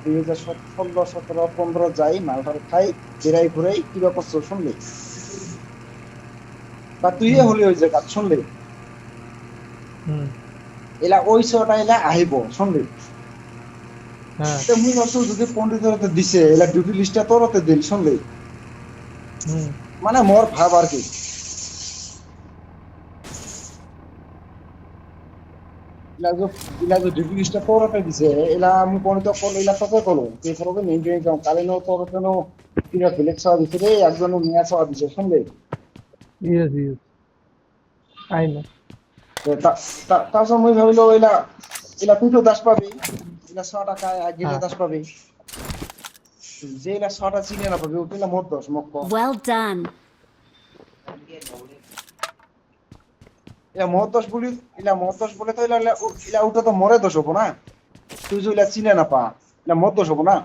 2016-17-15 যাই মাল ভাত খাই বেড়াই ঘুরাই কিবা করছো শুনলি বা তুইয়ে হলি ওই জায়গাত শুনলি হুম এলা ওই ছটা এলা আহিব শুনলি হ্যাঁ তে মুই ভাবছো যদি পণ্ডিতের হাতে দিছে এলা ডিউটি লিস্টটা তোর হাতে দিল শুনলি হুম মানে মোর ভাব আর কি ইলাজো ডিউটি লিস্টটা তোর হাতে দিছে এলা আমি পণ্ডিত কল এলা তোকে কলো তুই সরবে মেইনটেইন কাম কালে নো তোর কেন কিনা ফিলেক্স হওয়া দিছে রে একজন নিয়ে আসা দিছে শুনলি yes yes I know তারপর মুই ভাবিলো এলা এলা তুই তো দাস পাবি এলা 100 টাকা গেলে হ্যাঁ। দাস পাবি যে এলা 100 টা চিনে না পাবি ওটা মোট দশ মক্ক Well done. এলা মোট দশ বলে তো এলা এলা ওটা তো মরে দোষ হবো না তুই যে এলা চিনে না পা এলা মোট দোষ হবো না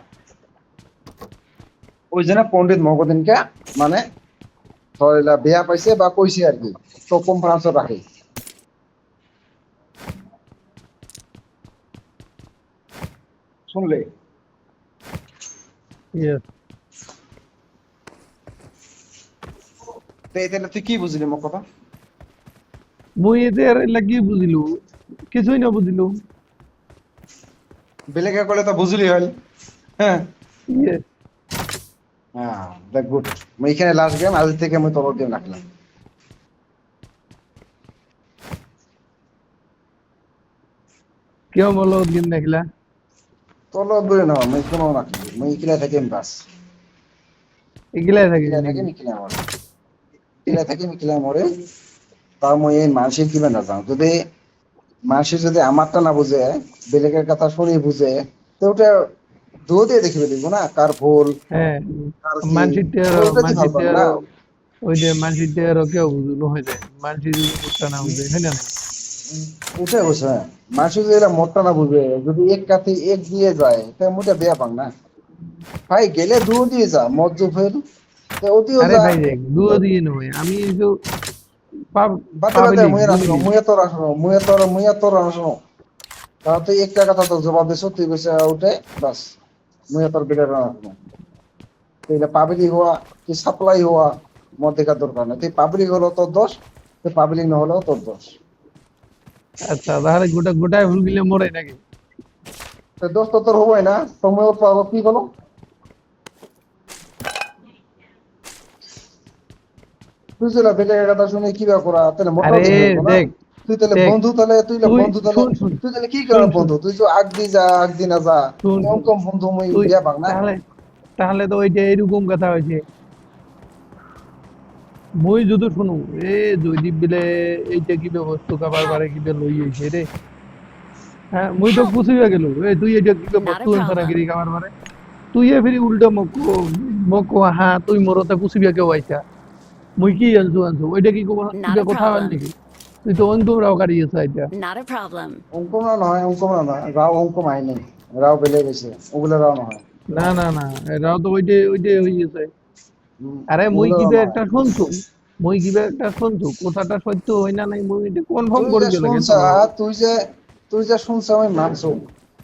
ওই জন্য পণ্ডিত মগদিনকে মানে ধর এলা বেয়া পাইছে বা কইছে আর কি তো কনফারেন্স রাখে শুনলে yes তাহলে তুই কি বুঝলি মোর কথা মুই এদের লাগি বুঝিলু কিছুই না বুঝিলু বেলেগে করলে তো বুঝলি হল হ্যাঁ yes হ্যাঁ দ্যাট গুড মই এখানে লাস্ট গেম আজ থেকে মই তোর গেম রাখলাম কেউ বলো দিন দেখলা তোর দূরে না মই কোনো রাখলি মই এখানে থাকি বাস এগুলাই থাকে এখানে থাকি নিখিলে আমার এখানে থাকি নিখিলে মরে তাও মই এই মানুষের কিবা না জানো যদি মানুষের যদি আমারটা না বুঝে বেলেগের কথা শুনে বুঝে তো ওটা দো দিয়ে দেখিবে দিব না কার ভুল হ্যাঁ কার মানসিকটার ওটা কি ভালো না ওই যে মানসিকটার কেউ বুঝলো হয়ে যায় মানসিক যদি বুঝতে না বুঝে হয় না ওটাই বসে মানুষ যদি এরা মোটটা না বুঝে যদি এক কাতে এক দিয়ে যায় তা মোটা বেয়া পাং না ভাই গেলে দু দিয়ে যা মজ্জু ফেল তো ওদিও আরে যা ভাই দেখ দুও দিয়ে নয় আমি তো বাতে বাতে মুয়ে তোর আসনো তা তুই একটা কথা তো জবাব দিছ তুই কইছে উঠে বাস মুয়ে তোর বিড়ে রাখবো তুই পাবলিক হওয়া কি সাপ্লাই হওয়া মদ দেখার দরকার নেই তুই পাবলিক হলো তোর দোষ তুই পাবলিক না হলেও তোর দোষ আচ্ছা তাহলে গোটায় ভুল গেলে মরে নাকি তো দোষ তো তোর হবোই না তোমার পাবো কি বলো তুই যেটা বেটার কথা শুনে কি বা করা তাহলে মোটা আরে হতে হবে না? দেখ তুই তাহলে দেখ, বন্ধু তাহলে তুই তুই- বন্ধু তাহলে শুন, তুই তাহলে কি করার শুন, বন্ধু তুই তো আগ দি যা আগ দি না যা শুন, কম কম বন্ধু মই তুই বিয়া পাক না তাহলে তো ওইটা এরকম কথা হয়েছে মই যদি শুনু এ জয়দীপ বিলে এইটা কি বস্তু কাবার বারে কি লই হইছে রে হ্যাঁ মই তো পুছিয়া গেল এ তুই এটা কি বস্তু আনছরা গিরি কাবার বারে তুই এ ফিরি উল্টা মকো হা তুই মরতে পুছিয়া কেউ আইছা মই কি আনছু ওইটা কি Not a কথা হল problem. নাকি তুই তো অন্তম রাও কারি আছে এটা Not a problem. অঙ্কম না নয় রাও অঙ্কম আই নাই রাও বেলে গেছে ওগুলো রাও নয় না রাও তো ওইটাই হইছে আরে মুই কিবা একটা শুনছু কথাটা সত্য হই না নাই মুই এটা কনফার্ম করে দিল তুই যে শুনছ আমি মানছো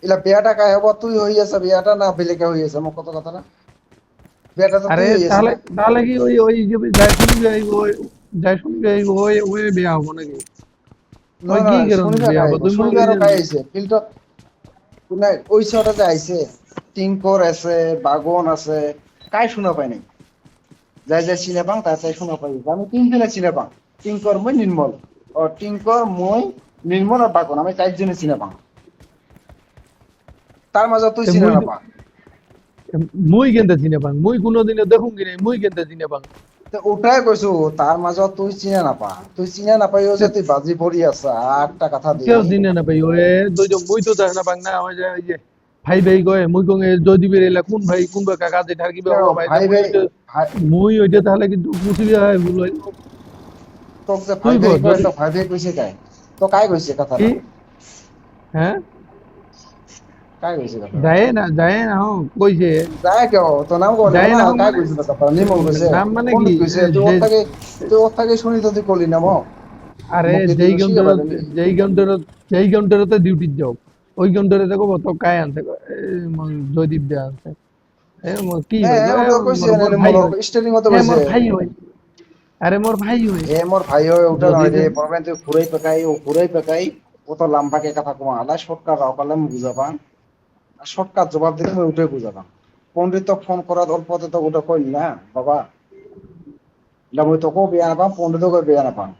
এলা বেয়াটা কায় হব তুই হই আছে বেয়াটা না বেলেকে হই আছে মোক কত কথা না বেয়াটা তো আরে তুই হই আছে তাহলে কি ওই যে যাই শুনবে ওই বিয়া হবো নাকি না ওই না কি কারণ শুনিবা বিয়া হবো কাই তুই শুনিবা আর মনে কাই আছে ফিল্টার কোনা ওই ছটা যে আইছে টিঙ্কর আছে বাগন আছে কাই শুনা পাই নাই যাই চিনে পাং তাই শুনা পাই আমি তিনজনে চিনে পাং টিঙ্কর মই নির্মল ও টিঙ্কর মই নির্মল আর বাগন আমি চারজনে চিনে পাং তার মাঝে তুই চিনে না পা মুই কেনতে চিনে পাং মুই কোনোদিনও দেখুন কি নাই মুই কেনতে চিনে পাং তো ওটাই কৈছো তাৰ মাজত তুই চিনা নাপাইও যে তুই বাজি পৰি আছা একটা কথা দি কেউ চিনে না ভাই ওয়ে মুই তো দেখ না পাং না ওই যে ভাই ভাই কয় মুই কং জয়দীপের এলা কোন ভাই কোন বা কাকা জেঠার কি কিয় ভাই ভাই ভাই ভাই- মুই ওইটা তাহলে কিন্তু মুসিবি হয় ভুল হয় তোক যে তুই ভাই ভাই বল, কয় যদি- তো ভাই ভাই কৈছে কাই তো কাই কৈছে কথা কি হ্যাঁ কাই কৈছে কথা যায় না কইছে যায় কিয় তো নাম কোৱা যায় না না কাই মানে কৈছে কথা নিমল কৈছে নাম মানে কোন কি কৈছে যে তুই ওর থেকে শুনি তো তুই কলি না মোক আরে মোক কি যেই তুই শিখে পারবি? যেই কাউন্টারতে ডিউটি যাও ওই কাউন্টারে দেখো তো কায় আনছে কয়, জয়দীপ দে আনছে কি ভাই হ্যাঁ ওটা কইছে মোর ভাই নিমল হয় স্টেলিং তো হ্যাঁ কইছে মোর ভাই হয় আরে মোর ভাই হয় এ মোর ভাই হয় ওটা নহয় রে যদি- প্রবলেম তুই ঘুরাই পেকাই ও তো লাম্বাকে কথা কোয়া আলা শর্টকাট রাও পালে বুঝাবা শর্টকাট জবাব দিলে মই ওটাই বুঝাবা পণ্ডিত ফোন করার অল্পতে তো ওটা কইল না বাবা এটা মই তোকেও বেয়া নাপাম পণ্ডিতকেও বেয়া নাপাম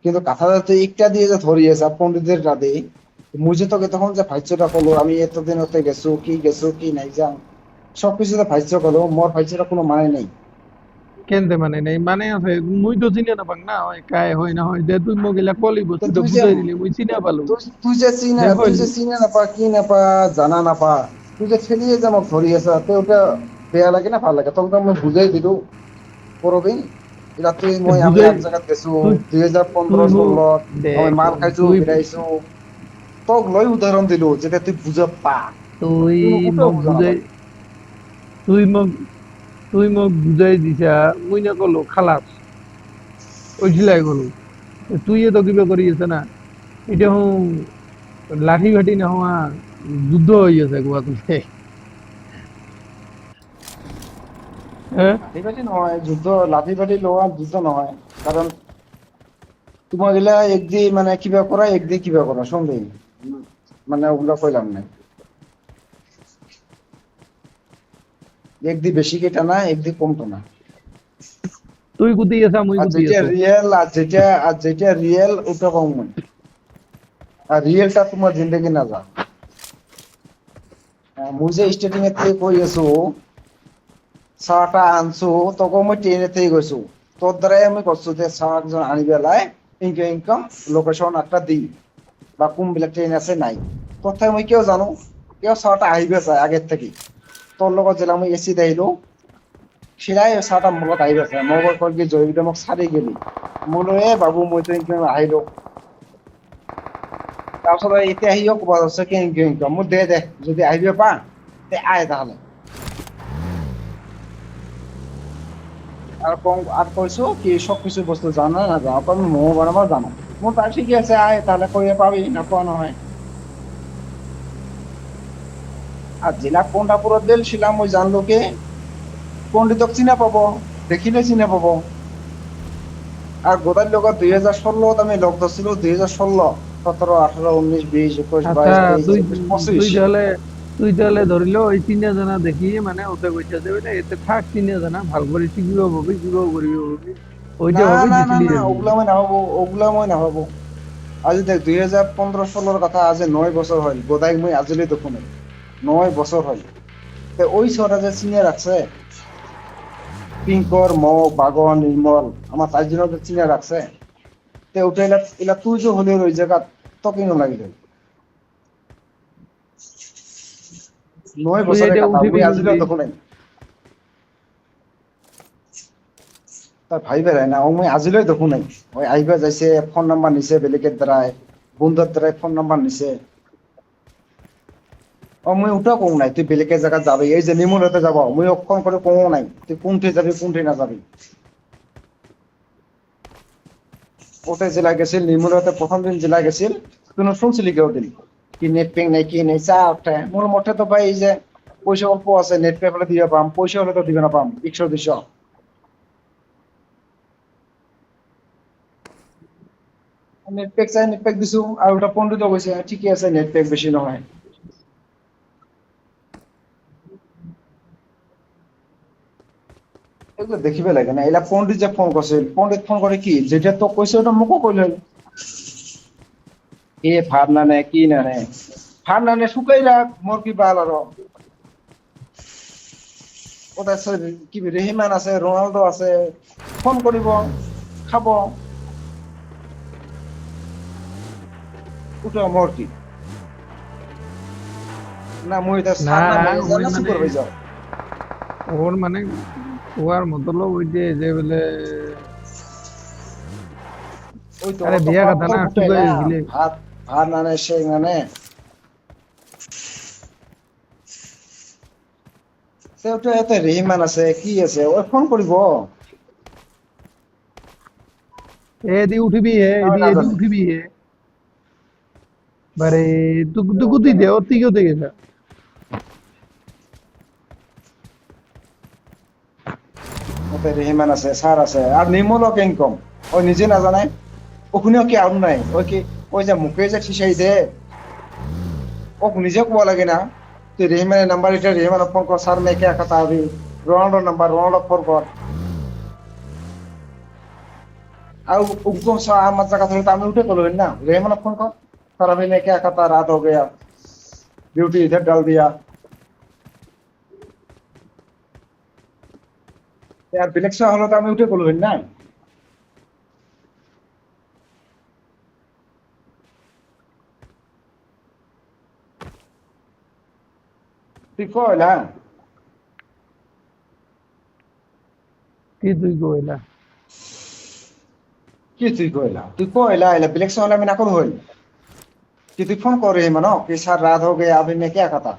কিন্তু কথাটা তুই একটা দিয়ে যে ধরিয়েছে আর পণ্ডিতের রাতে মুই যে তোকে তখন যে ভাইচ্যটা কলো আমি এতদিন হতে গেছো কি নাই যান সবকিছুতে ভাইচ্য কলো মোর ভাইচ্যটা কোনো মানে নেই কেনতে মানে নাই মানে আছে মুই তো চিনে না পাং না ওই কায় হয় না হয় দে তুই মোক এলা কলি তো বস্তু তো তুই যে বুঝাই দিলি মুই চিনা পালো দেখো তুই যে চিনে নাপা কি নাপা জানা নাপা তুই যে ঠেলিয়ে যে মোক ধরি আছা তে ওটা বেয়া লাগে না ভাল লাগে তোকে মই বুঝাই দিলো করবি এটা তুই মই আমি বুঝাই এক জায়গাত গেছো তুই 2015 তুই মোক 16 আমি দেখ মার খাইছো তুই ফিরাইছো তোক লই উদাহরণ দিলো যেটা তুই বুঝা পা তুই তুই ওটাও মোক বুঝা না বুঝাই তুই মোক তুই মোক বুঝাই দিছা মুই না কলো খালাস ওই ঝিলাই গলো তুই তো কিবা করি আছে না এটা হুঁ লাঠি ভাটি না হওয়া যুদ্ধ হয়ে গেছে গুয়াতে হ্যাঁ লাঠিবাটি নহয় যুদ্ধ লাঠিবাটি লোৱা যুদ্ধ নহয় কাৰণ তোমাক গিলা একদি মানে কিবা কৰা একদি কিবা কৰা সন্দেহ মানে ওগুলা কইলাম নাই একদি বেশি কেটা না একদি কমতো না তুই কুতি আছা মুই আর কুতি যেটা আছো রিয়েল আর যেটা রিয়েল ওটা কম মানে আর রিয়েলটা তোমার জিন্দগি না যা মুই যে স্টেটিং এর থেকে কই আছো চাটা আনছো তোকে মই ট্রেনেতে গৈছো তোর দ্বারাই আমি করছো যে চা একজন আনি বেলায় ইনকাম লোকেশন একটা দিই বা কোনবিলাক ট্রেন আছে নাই তোর থেকে মই কেউ জানো কেউ চাটা আহিবে চাই আগের থেকে তোর লগত যেটা মই এসি দেইলো সেটাই চাটা মোৰ লগত আহিবে চাই মই কল কি জয়ীটা মোক চাৰি গেলি মোলো এ বাবু মই তো ইনকাম আহিলো তাৰপিছত এতিয়া আহিও ক'বা যাচ্ছে কি ইনকাম মোৰ দে যদি আহিবে পা তে আয় তাহলে আর কইছো কি সবকিছু বস্তু জানা না জানো আমি মোমো বানাবো জানো মোর তার ঠিকই আছে আয় তাহলে কইয়ে পাবি না কোয়া নহয় আর জেলা কোনটা পুরো দিল ছিলাম ওই জানলো কে পণ্ডিতক চিনা পাবো দেখিলে চিনা পাবো আর গোদার লোক 2016 আমি লগ ধরছিল 2016 17 18 19 20 21 আচ্ছা 22 তুই 23 তাহলে ধরিল ওই তিনটা জানা দেখি মানে ওতে কইছে যে ওইটা এতে থাক তিনটা জানা ভাল করে শিখিব হবে কিবাও করিব হবে ওইটা না হবে না না দিছিলি না ওগুলা মই নাভাবো আজি দেখ 2015 16 কথা আজি 9 বছর হল গোদাই মই আজিলৈ দেখো নাই 9 বছর হল তে ওই ছটা যে চিনে রাখছে পিঙ্কর মৌ বাগন নির্মল আমার চারজনের যে চিনে রাখছে তে ওটা এলা তুই যে হলে ওই জায়গা তকিং লাগিল 9 বছরের এটা কথা উঠে মই আজিলৈ দিলি। দেখো নাই তার ভাই বেড়ায় না ও মই আজিলৈ দেখো নাই ওই আইবা যাইছে ফোন নাম্বার নিছে বেলেগের দ্বারাই বন্ধুর দ্বারাই ফোন নাম্বার নিছে ও মই ওটাও কওঁ নাই তুই বেলেগের জায়গা যাবি এই যে নিমুলতে যাব মই অক্ষণ করে কওঁ নাই তুই কোনঠে যাবি কোনঠে না যাবি ওতে জেলা গেছিল নিমুলতে প্রথম দিন জেলা গেছিল তুই শুনছিলি কেউ দিন কি নেট পেং নাই কি নাই চা ওঠে মোর মতে তো ভাই এই যে পয়সা অল্প আছে নেট পেক হলে দিবে পাম পয়সা হলে তো দিবে না পাম 100 200 নেট পেক চাই নেট পেক দিছো আর ওটা পণ্ডিত কৈছে ঠিকই আছে নেট পেক বেশি নহয় এগুলো দেখিবে লাগে না এলা পণ্ডিত যে ফোন করছিল পণ্ডিত ফোন করে কি যেটা তো কইছে ওটা মুখও কইলেন এ ভাব না নে কি না নে ভাব না নে শুকাই রাখ মোর কি বাল আর ওটা কি রেহমান আছে রোনাল্ডো আছে ফোন করিব খাব ওটা মোর কি না মই এটা না, সানা মই ওই জানা মানে- সুপারভাইজার ওর মানে ওর মতলব ওই যে বলে ওই তো আরে অত বিয়া পাপ কথা তো না, উঠে শুকাই না। গেলে। ভাত ভাত নানে সে নানে ওটা এত রেহমান আছে কি আছে ওই ফোন করিব এদি উঠিবি হে এদি না এদি জানে। উঠিবি হে বারে তুই কুদি দে ও তুই কোথায় গেছা ওতে রেহমান আছে স্যার আছে আর নির্মলও ইনকম ওই নিজে না জানে ওখানেও কি আর নাই ওই কি ওই যে মুখে যে ঠিসাই দে ও নিজে কোয়া লাগে না তুই রেহমানের নাম্বার এটা রেহমানের ফোন কর স্যার মেয়েকে কথা হবি রোনাল্ডোর নাম্বার রোনাল্ডো ফোন কর আর उनको আমার জায়গা থেকে তো আমি উঠে চলো না রেহমানের ফোন কর স্যার अभी मैं क्या कहता रात हो गया ड्यूटी इधर डाल दिया यार বিলেকশন হলো তো আমি উঠে চলো না তুই কইলা কি তুই কইলা কি তুই কইলা তুই কইला এলা বিলেকশন হলে আমি না করব হই कि तू फोन कर रही मानो कि सर रात हो गया अभी मैं क्या खाता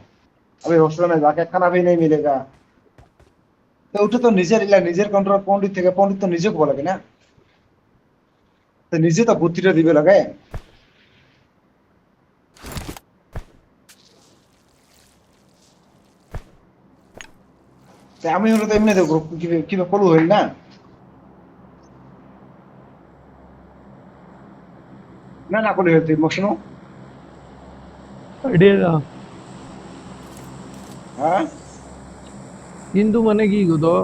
अभी हॉस्टल में जाके खाना भी नहीं मिलेगा तो उठे तो निजे इला निजेर कंट्रोल पंडित থেকে पंडित तो निजे को লাগে না তো নিজে তো বুদ্ধিটা দিবে লাগে তা আমি হলো তো এমনি দেখো কি ফলো হই না না না করে তুই মশনো আইডিয়া হ্যাঁ কিন্তু মানে কি গো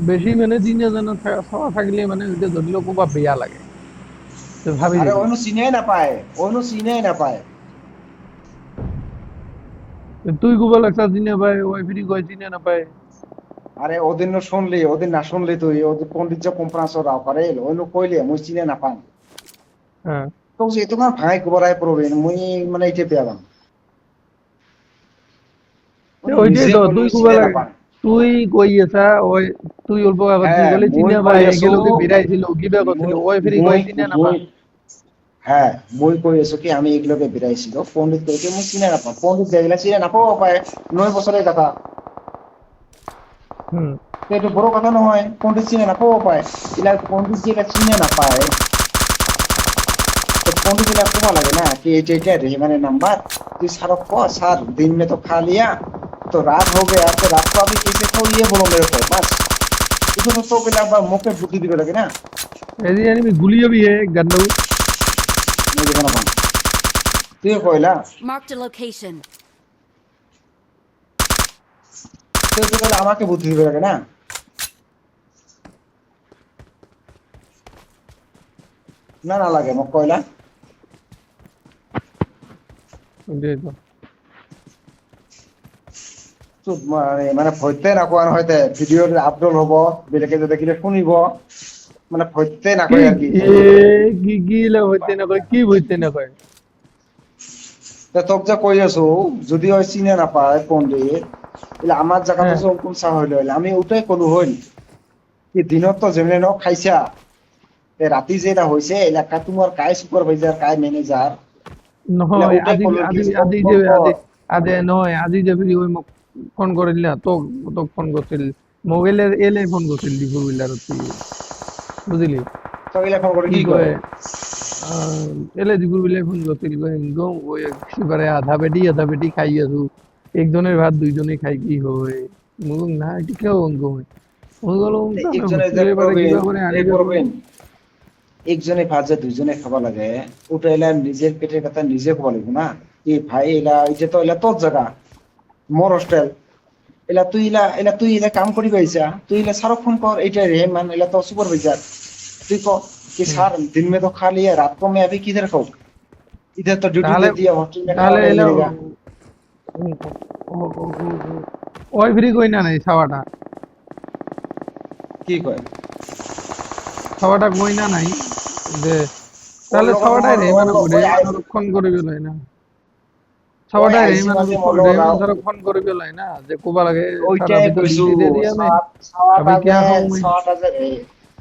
বেশি মানে দিনে জানা খাওয়া থাকলে মানে ওইটা ধরলেও কোবা বেয়া লাগে তো ভাবি আরে ওনো চিনাই না পায় তুই কোবা লাগছা চিনে পায় ওই ফিরি কয় চিনে না পায় আরে ওদিন ওদিন না শুনলি তুই ওদের পণ্ডিত যে কনফারেন্স রাও করে ওনো কইলে মই চিনে না পাই হ্যাঁ তো যে তোমার ভাই গোবরায় পড়বে মই মানে এটা পেয়ালাম ওইটাই তো তুই কোবা লাগে তুই কই আছা ওই তুই অল্প আগত তুই হ্যাঁ, বলে চিনে মই পায় কই আছো, এগুলোকে বিরাইছিল কিবা করছিল ওই ফিরি কয় চিনে না পায় হ্যাঁ মই কই আছো কি আমি এগুলোকে বিরাইছিল পণ্ডিত কইকে মই চিনে না পাই পণ্ডিত যেগুলা চিনে না পাও পায় 9 বছরের কথা হুম তো এটা বড় কথা নয় পণ্ডিত চিনে না পাও পায় ইলা পণ্ডিত যেটা চিনে না পায় तो पंडित जी को लगे ना कि ये रेहमान नंबर तो सर को सर दिन में तो खा लिया तो रात हो गया तो रात को अभी कैसे तो ये बोलो मेरे को बस इसको तो के लगा मुंह बुद्धि दिवे लगे ना এদি আমি গুলিয়ে বি হে গন্ডু मैं देखो ना तू ये कोइला Marked a location. तो कहला আমাকে বুদ্ধি দিবে লাগে না না না লাগে মোক কইলা ওইটাই তো তো মানে ভয়তে না কোন হয়তে ভিডিও আপলোড হবো বেলেগে যদি দেখিলে শুনিব মানে ভয়তে না কই আর কি কি লা হইতে না কয় কি হইতে না কয় তা তোক যা কই আছো যদি ওই চিনে না পায় পণ্ডিত এলে আমার জায়গাতে হ্যাঁ। কোন চা হইল আমি ওটাই কলু হইল কি দিনত তো যেমনে ন খাইছা এ রাতি যেটা হইছে এলাকা তোমার কাই সুপারভাইজার কাই ম্যানেজার নহয় ওটাই আজি কলু আজি কি আজি যে আজি আজি নহয় আজি যে ফিরি ওই মোক ফোন করিল না তো তো ফোন করছিল মোবাইলের এলে ফোন করছিল দিপুর বিলার বুঝলি তো এলা ফোন করে কি কি কয় করে এলে দিপুর বিলায় ফোন করছিল গো ওই সিবারে আধা বেটি খাই আছো একজনের ভাত দুইজনে খাই কি হয় মুগ না এটি কেউ গো ওই গেল একজনে যে করবেন একজনে ভাত যে দুইজনে খাবা লাগে ওটা এলা নিজের পেটের কথা নিজে খাবা লাগবে না কি ভাই এলা এই যে তো এলা তোর জায়গা মোর হোস্টেল এলা তুই এলা কাম করি পাইছা তুই এলা সারক ফোন কর এইটা রেহমান এলা তো सुपरवाइजर তুই কো कि सर दिन में तो खा लिया रात को मैं अभी किधर खाऊं इधर तो ड्यूटी दे दिया हॉस्टल में खाना তাহলে नहीं এলে मिलेगा ওই ফ্রি কই না নাই ছাওয়াটা কি কয় সবাটা কই না নাই যে তাহলে সবাটাই রেমান সংরক্ষণ করে বেলাই না সবাটাই রেমান সংরক্ষণ করে বেলাই না যে কোবা লাগে ওইটাই কইছো আমি কি আহম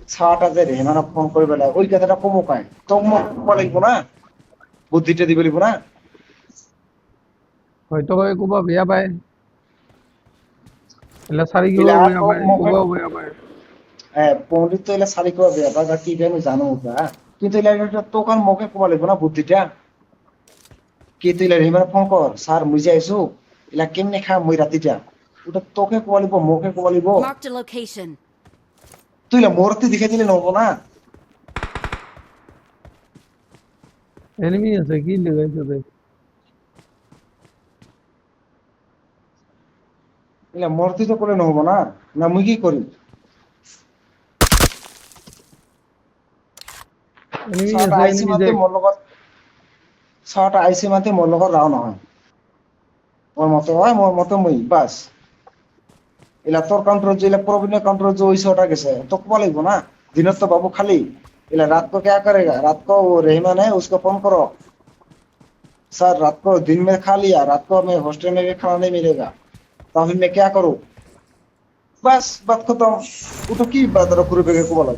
ছাটা যে রেহানা ফোন করবে না ওই কথাটা কমো কায় তোমাক বলিব না বুদ্ধিটা দি বলিব না হয়তো কই কোবা বেয়া পায় এলা সারি কি এলা বেয়া পায় কোবা বেয়া পায় পণ্ডিত তো এলা সারি কোয়া ব্যাপার বা কি আমি জানো ওটা কিন্তু এলা এটা তোকার মুখে কোবা লাগবে না বুদ্ধিটা কি তুই এলা রেহানা ফোন কর স্যার মুই আইছো এলা কেমনে খা মই রাতিটা ওটা তোকে কোবা লিব মুখে কোবা লিব Marked a location. তুই এলা মূর্তি দেখে দিলে নব না এনিমি আছে কি লাগাইছে রে এলা মূর্তি তো করে নহব না না মুই কি করি এনিমি ছটা আছে আইসি এনিমি মাতে দেখ মোর লগত ছটা আইসি মাতে মোর লগত রাও নহয় মোর মতে মুই বাস এলা তোর কাউন্টার যে এলা প্রবীণের কাউন্টার যে ওই ছটা গেছে তো কোবা লাগবো না দিনত তো বাবু খালি इला रात को क्या करेगा रात को वो रहमान है उसको फोन करो सर रात को दिन में खा लिया रात को मैं हॉस्टल में भी खाना नहीं मिलेगा तो अभी मैं क्या करूं बस बात खत्म वो तो की बात रखो रुपए को बोला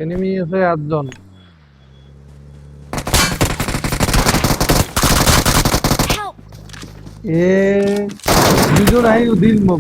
এনিমি আছে 8 জন Help! এ দুজন আই দিল মুখ